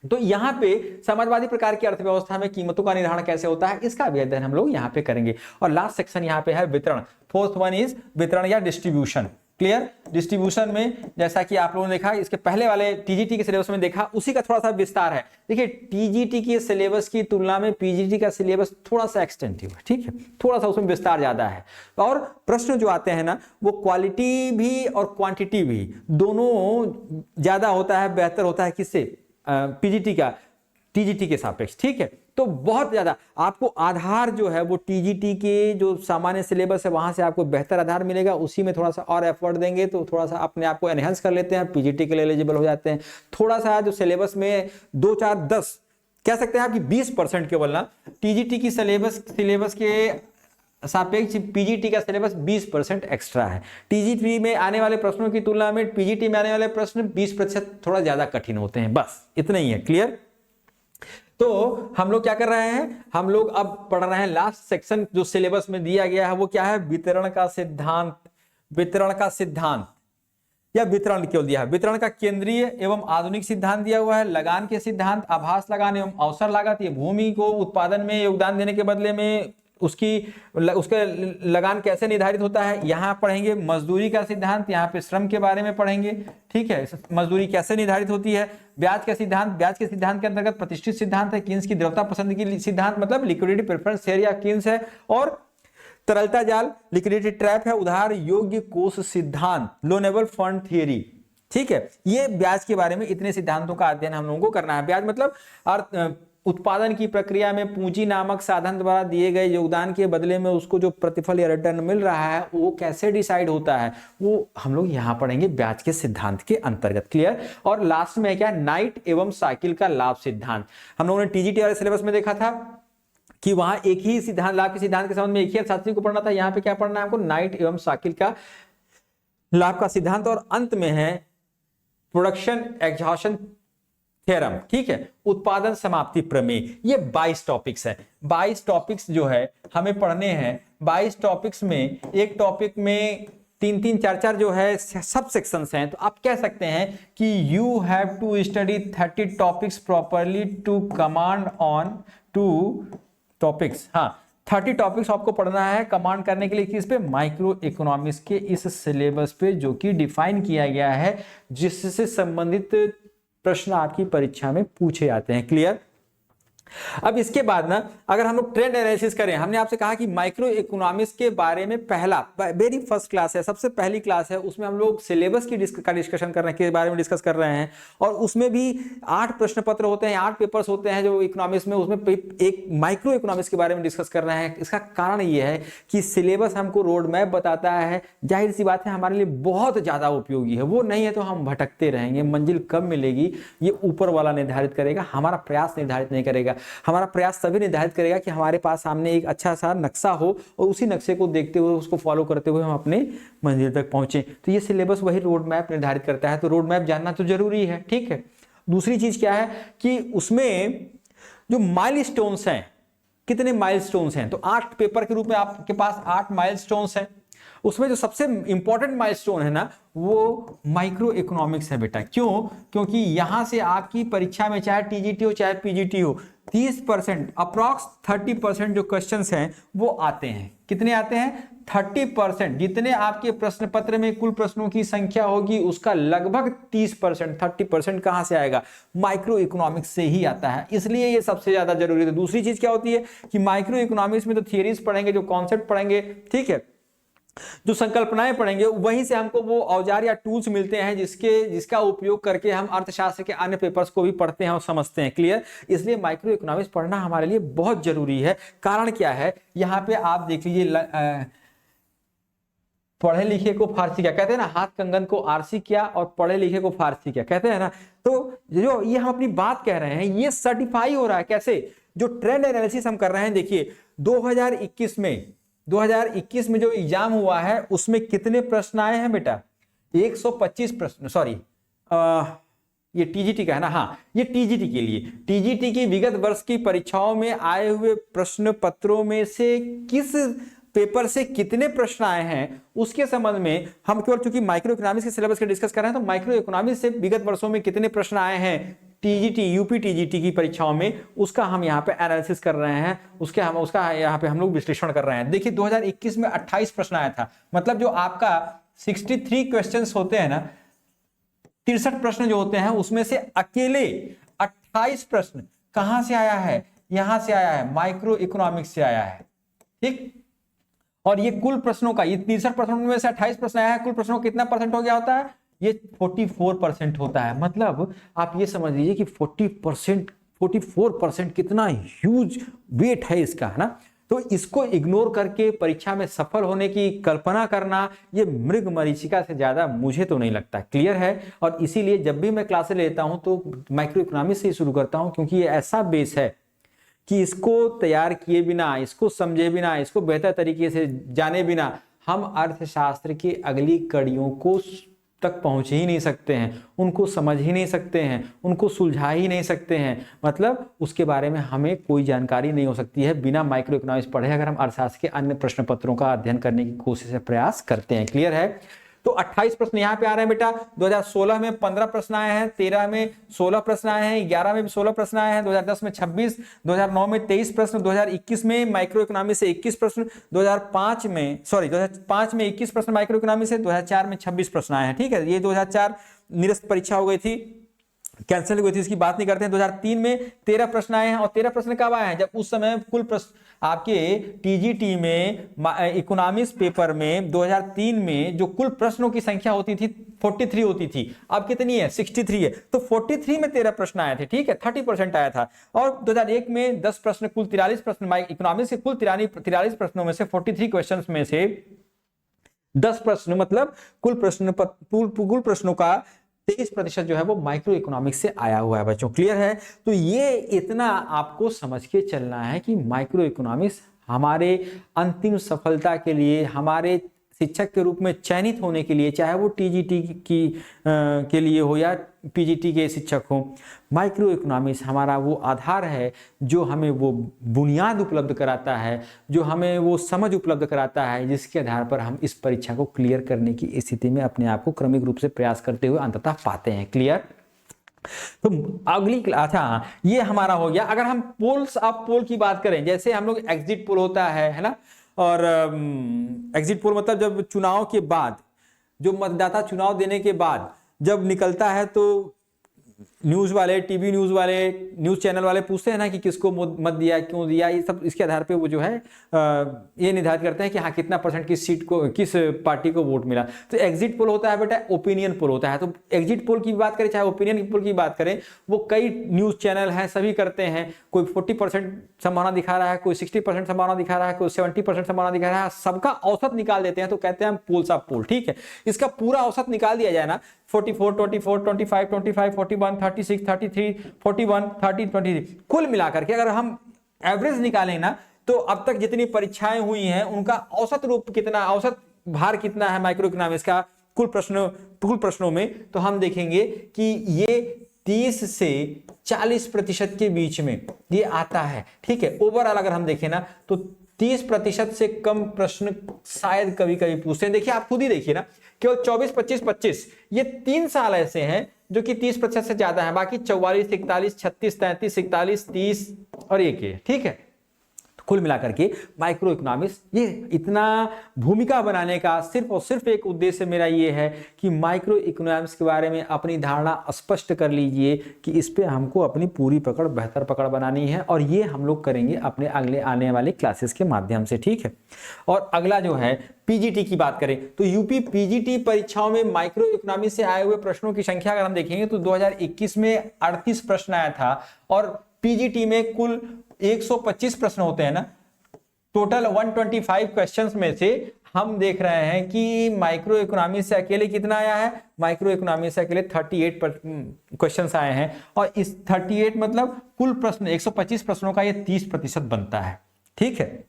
तो यहां पे समाजवादी प्रकार की अर्थव्यवस्था में कीमतों का निर्धारण कैसे होता है, इसका भी अध्ययन हम लोग यहां पे करेंगे। और लास्ट सेक्शन यहां पे है वितरण। फोर्थ वन इज वितरण या डिस्ट्रीब्यूशन। क्लियर? डिस्ट्रीब्यूशन में जैसा कि आप लोगों ने देखा, इसके पहले वाले टीजीटी के सिलेबस में देखा, उसी का थोड़ा सा विस्तार है। देखिए, टीजीटी के सिलेबस की तुलना में पीजीटी का सिलेबस थोड़ा सा एक्सटेंसिव है। ठीक है, थोड़ा सा उसमें विस्तार ज्यादा है। और प्रश्न जो आते हैं ना, वो क्वालिटी भी और क्वांटिटी भी दोनों ज्यादा होता है, बेहतर होता है किससे, पीजीटी का टीजीटी के सापेक्ष। ठीक है, तो बहुत ज्यादा आपको आधार जो है वो टीजीटी के जो सामान्य सिलेबस है वहां से आपको बेहतर आधार मिलेगा। उसी में थोड़ा सा और एफर्ट देंगे तो थोड़ा सा अपने आप को एनहेंस कर लेते हैं, पीजीटी के लिए एलिजिबल हो जाते हैं। थोड़ा सा जो सिलेबस में 2 4 10 कह सकते हैं आपकी 20% केवल ना, टीजीटी की सिलेबस के सापेक्ष पीजीटी का सिलेबस 20% एक्स्ट्रा है। टीजीटी में आने वाले प्रश्नों की तुलना में पीजीटी में आने वाले प्रश्न 20% थोड़ा ज्यादा कठिन होते हैं, बस इतना ही है। क्लियर? तो हम लोग क्या कर रहे हैं, हम लोग अब पढ़ रहे हैं लास्ट सेक्शन जो सिलेबस में दिया गया है, वो क्या है, वितरण का सिद्धांत। वितरण का सिद्धांत या वितरण क्यों दिया है, वितरण का केंद्रीय एवं आधुनिक सिद्धांत दिया हुआ है, लगान के सिद्धांत, आभास लगान एवं अवसर लागत, ये भूमि को उत्पादन में योगदान देने के बदले में उसके लगान कैसे निर्धारित होता है, यहां पढ़ेंगे। मजदूरी का सिद्धांत, यहां पे श्रम के बारे में पढ़ेंगे। ठीक है, मजदूरी कैसे निर्धारित होती है। ब्याज का सिद्धांत, ब्याज के सिद्धांत के अंतर्गत प्रतिष्ठित सिद्धांत है। कीन्स की द्रव्यता पसंद की सिद्धांत मतलब लिक्विडिटी प्रेफरेंस शेयर या कीन्स है। और तरलता जाल, लिक्विडिटी ट्रैप है। उधार योग्य कोष सिद्धांत, लोनेबल फंड थियरी। ठीक है, ये ब्याज के बारे में इतने सिद्धांतों का अध्ययन हम लोगों को करना है। ब्याज मतलब उत्पादन की प्रक्रिया में पूंजी नामक साधन द्वारा दिए गए योगदान के बदले में उसको जो प्रतिफल या रिटर्न मिल रहा है वो कैसे डिसाइड होता है, वो हम लोग यहां पढ़ेंगे ब्याज के सिद्धांत के अंतर्गत। क्लियर? और लास्ट में क्या, नाइट एवं साइकिल का लाभ सिद्धांत। हम लोगों ने टीजीटी वाले सिलेबस में देखा था कि वहां एक ही सिद्धांत, लाभ के सिद्धांत के संबंध में एक ही अर्थशास्त्री को पढ़ना था। यहाँ पे क्या पढ़ना है आपको, नाइट एवं साइकिल का लाभ का सिद्धांत। और अंत में है प्रोडक्शन एग्जॉशन थ्योरम। ठीक है, उत्पादन समाप्ति प्रमेय। ये 22 टॉपिक्स है। 22 टॉपिक्स जो है हमें पढ़ने हैं। 22 टॉपिक्स में एक टॉपिक में 3-3 4-4 जो है सब सेक्शंस हैं। तो आप कह सकते हैं कि you have to study 30 topics properly to command on 2 topics. हाँ, 30 टॉपिक्स आपको पढ़ना है कमांड करने के लिए किस पे, माइक्रो इकोनॉमिक्स के इस सिलेबस पे, जो कि डिफाइन किया गया है, जिससे संबंधित प्रश्न आपकी परीक्षा में पूछे जाते हैं। क्लियर? अब इसके बाद ना अगर हम लोग ट्रेंड एनालिसिस करें, हमने आपसे कहा कि माइक्रो इकोनॉमिक्स के बारे में पहला वेरी फर्स्ट क्लास है, सबसे पहली क्लास है, उसमें हम लोग सिलेबस की डिस्कशन करने के बारे में डिस्कस कर रहे हैं। और उसमें भी 8 प्रश्न पत्र होते हैं, 8 पेपर्स होते हैं जो इकोनॉमिक्स में, उसमें एक माइक्रो इकोनॉमिक्स के बारे में डिस्कस कर रहे हैं। इसका कारण यह है कि सिलेबस हमको रोड मैप बताता है। जाहिर सी बात है हमारे लिए बहुत ज्यादा उपयोगी है, वो नहीं है तो हम भटकते रहेंगे, मंजिल कब मिलेगी ये ऊपर वाला निर्धारित करेगा, हमारा प्रयास निर्धारित नहीं करेगा। हमारा प्रयास तभी निर्धारित करेगा कि हमारे पास सामने एक अच्छा सा नक्शा हो और उसी नक्शे को देखते हुए उसको फॉलो करते हुए हम अपने मंजिल तक पहुंचे। तो ये सिलेबस वही रोड मैप निर्धारित करता है, तो रोड मैप जानना तो जरूरी है। ठीक है, दूसरी चीज क्या है कि उसमें जो माइलस्टोन्स हैं, कितने माइलस्टोन्स हैं, तो 8 पेपर के रूप में आपके पास 8 माइलस्टोन्स हैं। उसमें जो सबसे इंपॉर्टेंट माइलस्टोन है ना, वो माइक्रो इकोनॉमिक्स है बेटा। क्यों? क्योंकि यहां से आपकी परीक्षा में चाहे टीजीटी हो चाहे पीजीटी हो, 30%, अप्रॉक्स 30% जो क्वेश्चंस हैं वो आते हैं। कितने आते हैं? 30%। जितने आपके प्रश्न पत्र में कुल प्रश्नों की संख्या होगी उसका लगभग 30%, 30% कहां से आएगा? माइक्रो इकोनॉमिक्स से ही आता है, इसलिए ये सबसे ज्यादा जरूरी है। दूसरी चीज क्या होती है कि माइक्रो इकोनॉमिक्स में तो थियरीज पढ़ेंगे, जो कॉन्सेप्ट पढ़ेंगे, ठीक है, जो संकल्पनाएं पढ़ेंगे, वहीं से हमको वो औजार या टूल्स मिलते हैं जिसका उपयोग करके हम अर्थशास्त्र के अन्य पेपर्स को भी पढ़ते हैं और समझते हैं। क्लियर? इसलिए माइक्रो इकोनॉमिक्स पढ़ना हमारे लिए बहुत जरूरी है। कारण क्या है? यहाँ पे आप देख लीजिए, पढ़े लिखे को फारसी क्या कहते हैं ना, हाथ कंगन को आरसी क्या और पढ़े लिखे को फारसी क्या कहते हैं ना। तो जो ये हम अपनी बात कह रहे हैं ये सर्टिफाई हो रहा है कैसे? जो ट्रेंड एनालिसिस हम कर रहे हैं, देखिए 2021 में जो एग्जाम हुआ है उसमें कितने प्रश्न आए हैं बेटा? 125 प्रश्न, सॉरी ये टीजीटी का है ना, हाँ ये टीजीटी के लिए, टीजीटी की विगत वर्ष की परीक्षाओं में आए हुए प्रश्न पत्रों में से किस पेपर से कितने प्रश्न आए हैं उसके संबंध में हम केवल, चूंकि माइक्रो इकोनॉमिक्स के सिलेबस के डिस्कस कर रहे हैं, तो माइक्रो इकोनॉमिक्स से विगत वर्षों में कितने प्रश्न आए हैं टीजीटी, यूपी टीजीटी की परीक्षाओं में, उसका हम यहाँ पे एनालिसिस कर रहे हैं, उसका यहाँ पे हम लोग विश्लेषण कर रहे हैं। देखिए 2021 में 28 प्रश्न आया था, मतलब जो आपका 63 क्वेश्चंस होते हैं ना, 63 प्रश्न जो होते हैं उसमें से अकेले 28 प्रश्न कहां से आया है? यहां से आया है, माइक्रो इकोनॉमिक्स से आया है, ठीक। और ये कुल प्रश्नों का, ये 63 प्रश्नों में से 28 प्रश्न आया है, कुल प्रश्नों का कितना परसेंट हो गया होता है? ये 44% होता है। मतलब आप ये समझ लीजिए कि 44% कितना ह्यूज वेट है इसका, है ना। तो इसको इग्नोर करके परीक्षा में सफल होने की कल्पना करना, ये मृग मरीचिका से ज्यादा मुझे तो नहीं लगता। क्लियर है? और इसीलिए जब भी मैं क्लासेस लेता हूं तो माइक्रो इकोनॉमिक्स से ही शुरू करता हूं, क्योंकि ये ऐसा बेस है कि इसको तैयार किए बिना, इसको समझे बिना, इसको बेहतर तरीके से जाने बिना हम अर्थशास्त्र की अगली कड़ियों को तक पहुंच ही नहीं सकते हैं, उनको समझ ही नहीं सकते हैं, उनको सुलझा ही नहीं सकते हैं। मतलब उसके बारे में हमें कोई जानकारी नहीं हो सकती है बिना माइक्रो इकोनॉमिक्स पढ़े, अगर हम अर्थशास्त्र के अन्य प्रश्न पत्रों का अध्ययन करने की कोशिश या प्रयास करते हैं। क्लियर है? तो 28 प्रश्न यहाँ पे आ रहे हैं बेटा। 2016 में 15 प्रश्न आए हैं, 13 में 16 प्रश्न आए हैं, 11 में भी 16 प्रश्न आए हैं, 2010 में 26, 2009 में 23 प्रश्न, 2021 में माइक्रो इकोनॉमिक्स से 21 प्रश्न, 2005 में 21 प्रश्न माइक्रो इकोनॉमिक्स से, 2004 में 26 प्रश्न आए हैं। ठीक है, ये 2004 निरस्त परीक्षा हो गई थी, कैंसिल हुई थी, इसकी बात नहीं करते हैं। 2003 में 13 प्रश्न आए हैं। और 13 प्रश्न कब आए हैं? जब उस समय कुल प्रश्न आपके टीजीटी में इकोनॉमिक्स पेपर में 2003 में जो कुल प्रश्नों की संख्या होती थी 43 होती थी, अब कितनी है? 63 है। तो 43 में 13 प्रश्न आए थे, ठीक है, 30% आया था। और 2001 में 10 प्रश्न, कुल 43 प्रश्न इकोनॉमिक्स के कुल 43 प्रश्नों में से 43 क्वेश्चन में से 10 प्रश्न, मतलब कुल प्रश्नों का 23% जो है वो माइक्रो इकोनॉमिक्स से आया हुआ है बच्चों। क्लियर है? तो ये इतना आपको समझ के चलना है कि माइक्रो इकोनॉमिक्स हमारे अंतिम सफलता के लिए, हमारे शिक्षक के रूप में चयनित होने के लिए, चाहे वो टीजीटी के लिए हो या पीजीटी के शिक्षक हो, माइक्रो इकोनॉमिक्स हमारा वो आधार है जो हमें वो बुनियाद उपलब्ध कराता है, जो हमें वो समझ उपलब्ध कराता है, जिसके आधार पर हम इस परीक्षा को क्लियर करने की स्थिति में अपने आप को क्रमिक रूप से प्रयास करते हुए अंततः पाते हैं। क्लियर? तो अगली क्लास, अच्छा ये हमारा हो गया। अगर हम पोल की बात करें, जैसे हम लोग एग्जिट पोल होता है ना, और एग्जिट पोल मतलब जब चुनाव के बाद, जो मतदाता चुनाव देने के बाद जब निकलता है तो न्यूज वाले, टीवी न्यूज वाले, न्यूज चैनल वाले पूछते हैं ना कि किसको मत दिया, क्यों दिया, ये सब इसके आधार पे वो जो है ये निर्धारित करते हैं कि हाँ कितना % किस सीट को, किस पार्टी को वोट मिला। तो एग्जिट पोल होता है बेटा, ओपिनियन पोल होता है। तो एग्जिट पोल की बात करें चाहे ओपिनियन पोल की बात करें, वो कई न्यूज चैनल हैं, सभी करते हैं। कोई 40% संभावना दिखा रहा है, कोई 60% संभावना दिखा रहा है, कोई 70% संभावना दिखा रहा है, सबका औसत निकाल देते हैं तो कहते हैं हम पोल्स ऑफ पोल। ठीक है, इसका पूरा औसत निकाल दिया जाए ना, 44, 24, 25, 25, 41, 36, 33, 41, 30, 23, कुल मिलाकर के अगर हम एवरेज निकालें ना, तो अब तक जितनी परीक्षाएं हुई हैं उनका औसत रूप कितना, औसत भार कितना है माइक्रो इकोनॉमिक्स का कुल प्रश्नों में, तो हम देखेंगे कि ये 30 से 40% के बीच में ये आता है। ठीक है, ओवरऑल अगर हम देखें ना तो 30% से कम प्रश्न शायद कभी कभी पूछते हैं। देखिए आप खुद ही देखिए ना, केवल 24, 25, 25 ये 3 साल ऐसे हैं जो कि 30% से ज्यादा है, बाकी 44, 41, 36, 33, 41, 30 और एक है। ठीक है, कुल मिलाकर के माइक्रो इकोनॉमिक्स, ये इतना भूमिका बनाने का सिर्फ और सिर्फ एक उद्देश्य मेरा ये है कि माइक्रो इकोनॉमिक्स के बारे में अपनी धारणा स्पष्ट कर लीजिए कि इस पे हमको अपनी पूरी पकड़, बेहतर पकड़ बनानी है, और ये हम लोग करेंगे अपने अगले आने वाले क्लासेस के माध्यम से। ठीक है, और अगला जो है पीजीटी की बात करें तो यूपी पीजीटी परीक्षाओं में माइक्रो इकोनॉमिक्स से आए हुए प्रश्नों की संख्या अगर हम देखेंगे तो 2021 में 38 प्रश्न आया था, और पीजीटी में कुल 125 प्रश्न होते हैं ना, टोटल 125 क्वेश्चंस में से हम देख रहे हैं कि माइक्रो इकोनॉमिक्स से अकेले कितना आया है, माइक्रो इकोनॉमिक्स से अकेले 38 क्वेश्चंस आए हैं, और इस 38 मतलब कुल प्रश्न 125 प्रश्नों का ये 30% बनता है। ठीक है,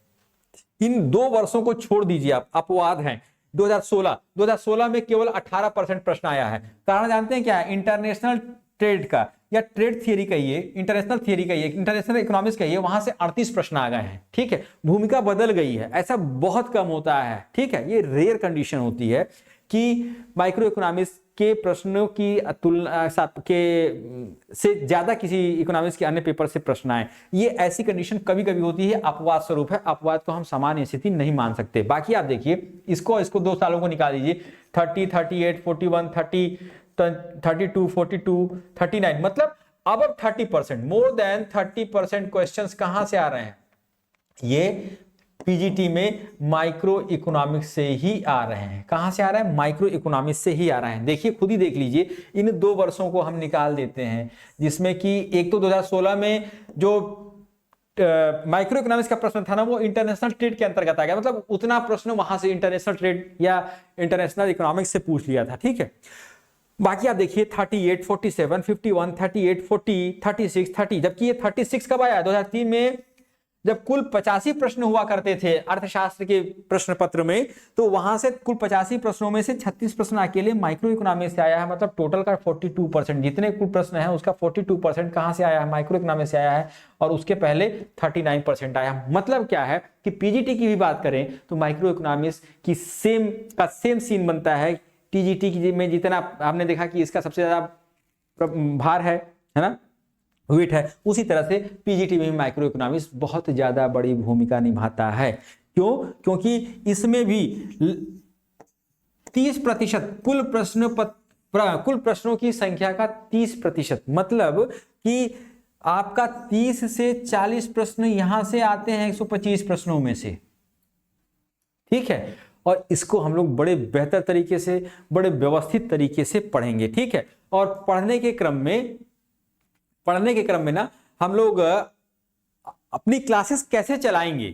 इन 2 वर्षों को छोड़ दीजिए, आप अपवाद हैं। 2016 में केवल 18% प्रश्न आया है। कारण जानते हैं क्या है? इंटरनेशनल ट्रेड का या ट्रेड थियरी कहिए, इंटरनेशनल थियरी कहिए, इंटरनेशनल इकोनॉमिक्स कहिए, वहां से 38 प्रश्न आ गए हैं। ठीक है, भूमिका बदल गई है, ऐसा बहुत कम होता है। ठीक है, ये रेयर कंडीशन होती है कि माइक्रो इकोनॉमिक्स के प्रश्नों की तुलना के से ज्यादा किसी इकोनॉमिक्स के अन्य पेपर से प्रश्न आए। ये ऐसी कंडीशन कभी कभी होती है, अपवाद स्वरूप है, अपवाद को हम सामान्य स्थिति नहीं मान सकते। बाकी आप देखिए, इसको 2 सालों को निकाल दीजिए, 30, 38, 41, 30, 32, 42, 39, मतलब अब 30%, मोर देन 30% क्वेश्चंस कहां से आ रहे हैं? ये पीजीटी में माइक्रो इकोनॉमिक्स से ही आ रहे हैं। कहां से आ रहे हैं? माइक्रो इकोनॉमिक्स से ही आ रहे हैं। देखिए, खुद ही देख लीजिए, इन 2 वर्षों को हम निकाल देते हैं, जिसमें कि एक तो 2016 में जो माइक्रो इकोनॉमिक्स का प्रश्न था ना, वो इंटरनेशनल ट्रेड के अंतर्गत आ गया, मतलब उतना प्रश्न वहां से इंटरनेशनल ट्रेड या इंटरनेशनल इकोनॉमिक्स से पूछ लिया था। ठीक है, बाकी आप देखिए 38, 47, 51, 38, 40, 36, 30, जबकि ये 36 कब आया? 2003 में, जब कुल 85 प्रश्न हुआ करते थे अर्थशास्त्र के प्रश्न पत्र में, तो वहां से कुल 85 प्रश्नों में से 36 प्रश्न अकेले माइक्रो इकोनॉमिक्स से आया है। मतलब टोटल का 42%, जितने कुल प्रश्न हैं उसका 42% कहां से आया है? माइक्रो इकोनॉमिक्स से आया है, और उसके पहले 39% आया। मतलब क्या है कि पीजीटी की भी बात करें तो माइक्रो इकोनॉमिक्स की सेम सीन बनता है। टीजीटी में जितना आपने देखा कि इसका सबसे ज्यादा भार है ना, वेट है, उसी तरह से पीजीटी में माइक्रो इकोनॉमिक्स बहुत ज्यादा बड़ी भूमिका निभाता है। क्यों? क्योंकि इसमें भी 30% कुल प्रश्नों की संख्या का 30%, मतलब कि आपका 30 से 40 प्रश्न यहां से आते हैं 125 प्रश्नों में से। ठीक है, और इसको हम लोग बड़े बेहतर तरीके से, बड़े व्यवस्थित तरीके से पढ़ेंगे। ठीक है, और पढ़ने के क्रम में ना हम लोग अपनी क्लासेस कैसे चलाएंगे।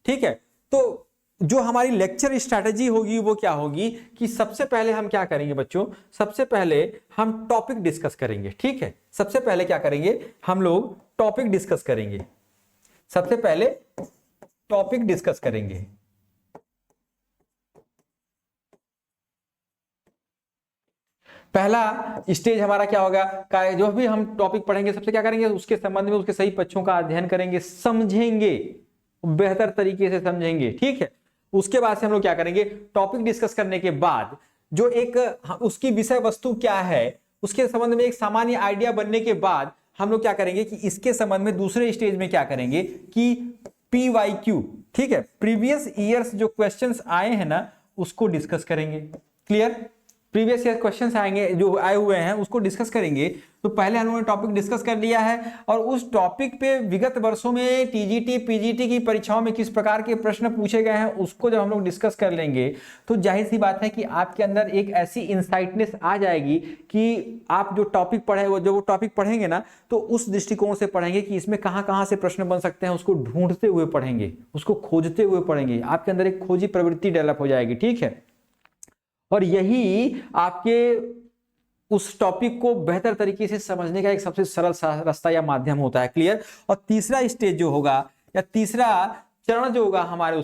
ठीक है, तो जो हमारी लेक्चर स्ट्रैटेजी होगी वो क्या होगी कि सबसे पहले हम क्या करेंगे बच्चों, सबसे पहले हम टॉपिक डिस्कस करेंगे। ठीक है, सबसे पहले क्या करेंगे हम लोग? टॉपिक डिस्कस करेंगे। सबसे पहले टॉपिक डिस्कस करेंगे। पहला स्टेज हमारा क्या होगा? जो भी हम टॉपिक पढ़ेंगे सबसे क्या करेंगे, उसके संबंध में उसके सही पक्षों का अध्ययन करेंगे, समझेंगे, बेहतर तरीके से समझेंगे। ठीक है, उसके बाद से हम लोग क्या करेंगे? टॉपिक डिस्कस करने के बाद जो एक उसकी विषय वस्तु क्या है, उसके संबंध में एक सामान्य आइडिया बनने के बाद हम लोग क्या करेंगे कि इसके संबंध में दूसरे स्टेज में क्या करेंगे कि PYQ, ठीक है, प्रीवियस ईयर्स जो क्वेश्चंस आए हैं ना उसको डिस्कस करेंगे। क्लियर? प्रीवियस ईयर क्वेश्चंस आएंगे जो आए हुए हैं उसको डिस्कस करेंगे। तो पहले हम लोगों ने टॉपिक डिस्कस कर लिया है, और उस टॉपिक पे विगत वर्षों में टीजीटी पीजीटी की परीक्षाओं में किस प्रकार के प्रश्न पूछे गए हैं उसको जब हम लोग डिस्कस कर लेंगे तो जाहिर सी बात है कि आपके अंदर एक ऐसी इंसाइटनेस आ जाएगी कि आप जो टॉपिक पढ़े वो टॉपिक पढ़ेंगे ना तो उस दृष्टिकोण से पढ़ेंगे कि इसमें कहाँ से प्रश्न बन सकते हैं, उसको ढूंढते हुए पढ़ेंगे, उसको खोजते हुए पढ़ेंगे। आपके अंदर एक खोजी प्रवृत्ति डेवलप हो जाएगी। ठीक है, और यही आपके उस टॉपिक को बेहतर तरीके से समझने का एक सबसे सरल रास्ता या माध्यम होता है। क्लियर? और तीसरा स्टेज जो होगा या तीसरा चरण जो होगा हमारे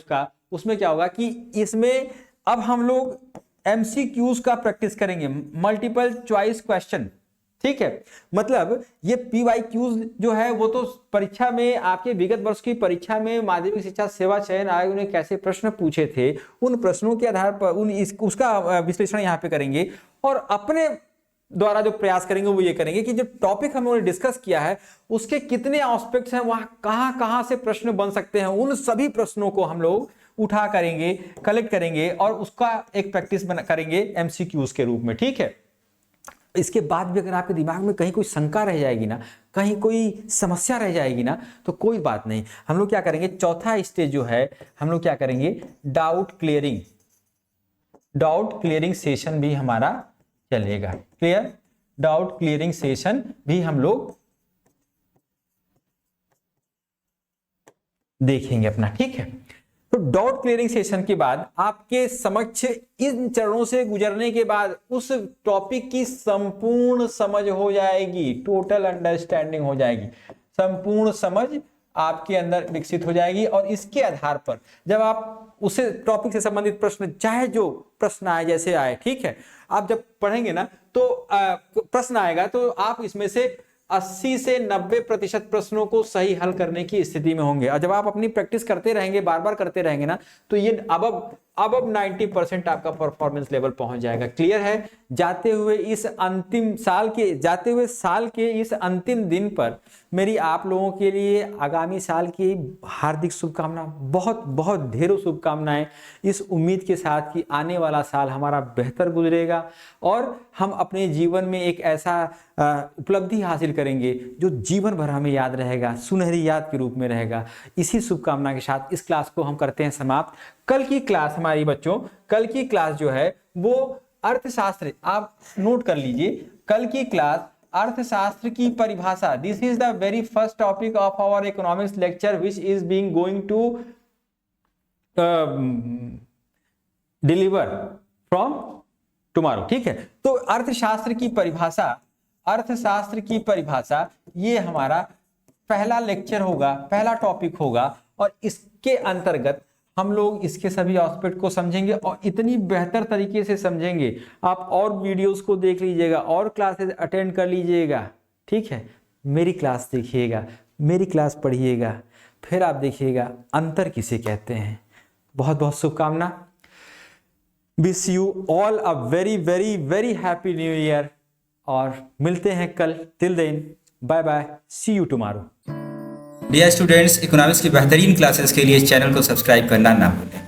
उसमें क्या होगा कि इसमें अब हम लोग MCQs का प्रैक्टिस करेंगे, मल्टीपल चॉइस क्वेश्चन। ठीक है, मतलब ये PYQs जो है वो तो परीक्षा में आपके विगत वर्ष की परीक्षा में माध्यमिक शिक्षा सेवा चयन आयोग ने कैसे प्रश्न पूछे थे उन प्रश्नों के आधार पर उसका विश्लेषण यहाँ पे करेंगे, और अपने द्वारा जो प्रयास करेंगे वो ये करेंगे कि जो टॉपिक हम लोगों ने डिस्कस किया है उसके कितने एस्पेक्ट्स हैं, वहां कहां कहां से प्रश्न बन सकते हैं, उन सभी प्रश्नों को हम लोग उठा करेंगे, कलेक्ट करेंगे और उसका एक प्रैक्टिस करेंगे एमसीक्यूज के रूप में। ठीक है, इसके बाद भी अगर आपके दिमाग में कहीं कोई शंका रह जाएगी ना, कहीं कोई समस्या रह जाएगी ना, तो कोई बात नहीं, हम लोग क्या करेंगे, चौथा स्टेज जो है हम लोग क्या करेंगे, डाउट क्लियरिंग सेशन भी हमारा चलेगा। क्लियर, डाउट क्लियरिंग सेशन भी हम लोग देखेंगे अपना। ठीक है, तो डाउट क्लियरिंग सेशन के बाद आपके समक्ष इन चरणों से गुजरने के बाद उस टॉपिक की संपूर्ण समझ हो जाएगी, टोटल अंडरस्टैंडिंग हो जाएगी, संपूर्ण समझ आपके अंदर विकसित हो जाएगी। और इसके आधार पर जब आप उसे टॉपिक से संबंधित प्रश्न, चाहे जो प्रश्न आए जैसे आए, ठीक है, आप जब पढ़ेंगे ना तो प्रश्न आएगा तो आप इसमें से 80 से 90% प्रश्नों को सही हल करने की स्थिति में होंगे। और जब आप अपनी प्रैक्टिस करते रहेंगे, बार बार करते रहेंगे ना, तो ये अब 90% आपका परफॉर्मेंस लेवल पहुंच जाएगा। क्लियर है, जाते हुए साल के इस अंतिम दिन पर मेरी आप लोगों के लिए आगामी साल की हार्दिक शुभकामना, बहुत बहुत ढेरों शुभकामनाएं, इस उम्मीद के साथ कि आने वाला साल हमारा बेहतर गुजरेगा और हम अपने जीवन में एक ऐसा उपलब्धि हासिल करेंगे जो जीवन भर हमें याद रहेगा, सुनहरी याद के रूप में रहेगा। इसी शुभकामना के साथ इस क्लास को हम करते हैं समाप्त। कल की क्लास हमारी बच्चों, कल की क्लास जो है वो अर्थशास्त्र, आप नोट कर लीजिए, कल की क्लास अर्थशास्त्र की परिभाषा, this is the very first topic of our economics lecture which is being going to deliver from tomorrow. ठीक है, तो अर्थशास्त्र की परिभाषा ये हमारा पहला लेक्चर होगा, पहला टॉपिक होगा और इसके अंतर्गत हम लोग इसके सभी एस्पेक्ट को समझेंगे और इतनी बेहतर तरीके से समझेंगे। आप और वीडियोस को देख लीजिएगा और क्लासेस अटेंड कर लीजिएगा। ठीक है, मेरी क्लास देखिएगा, मेरी क्लास पढ़िएगा, फिर आप देखिएगा अंतर किसे कहते हैं। बहुत बहुत शुभकामना। Wish you all a very very very happy new year और मिलते हैं कल। Till then, bye bye, see you tomorrow. Dear students, economics की बेहतरीन क्लासेस के लिए चैनल को सब्सक्राइब करना ना भूलें।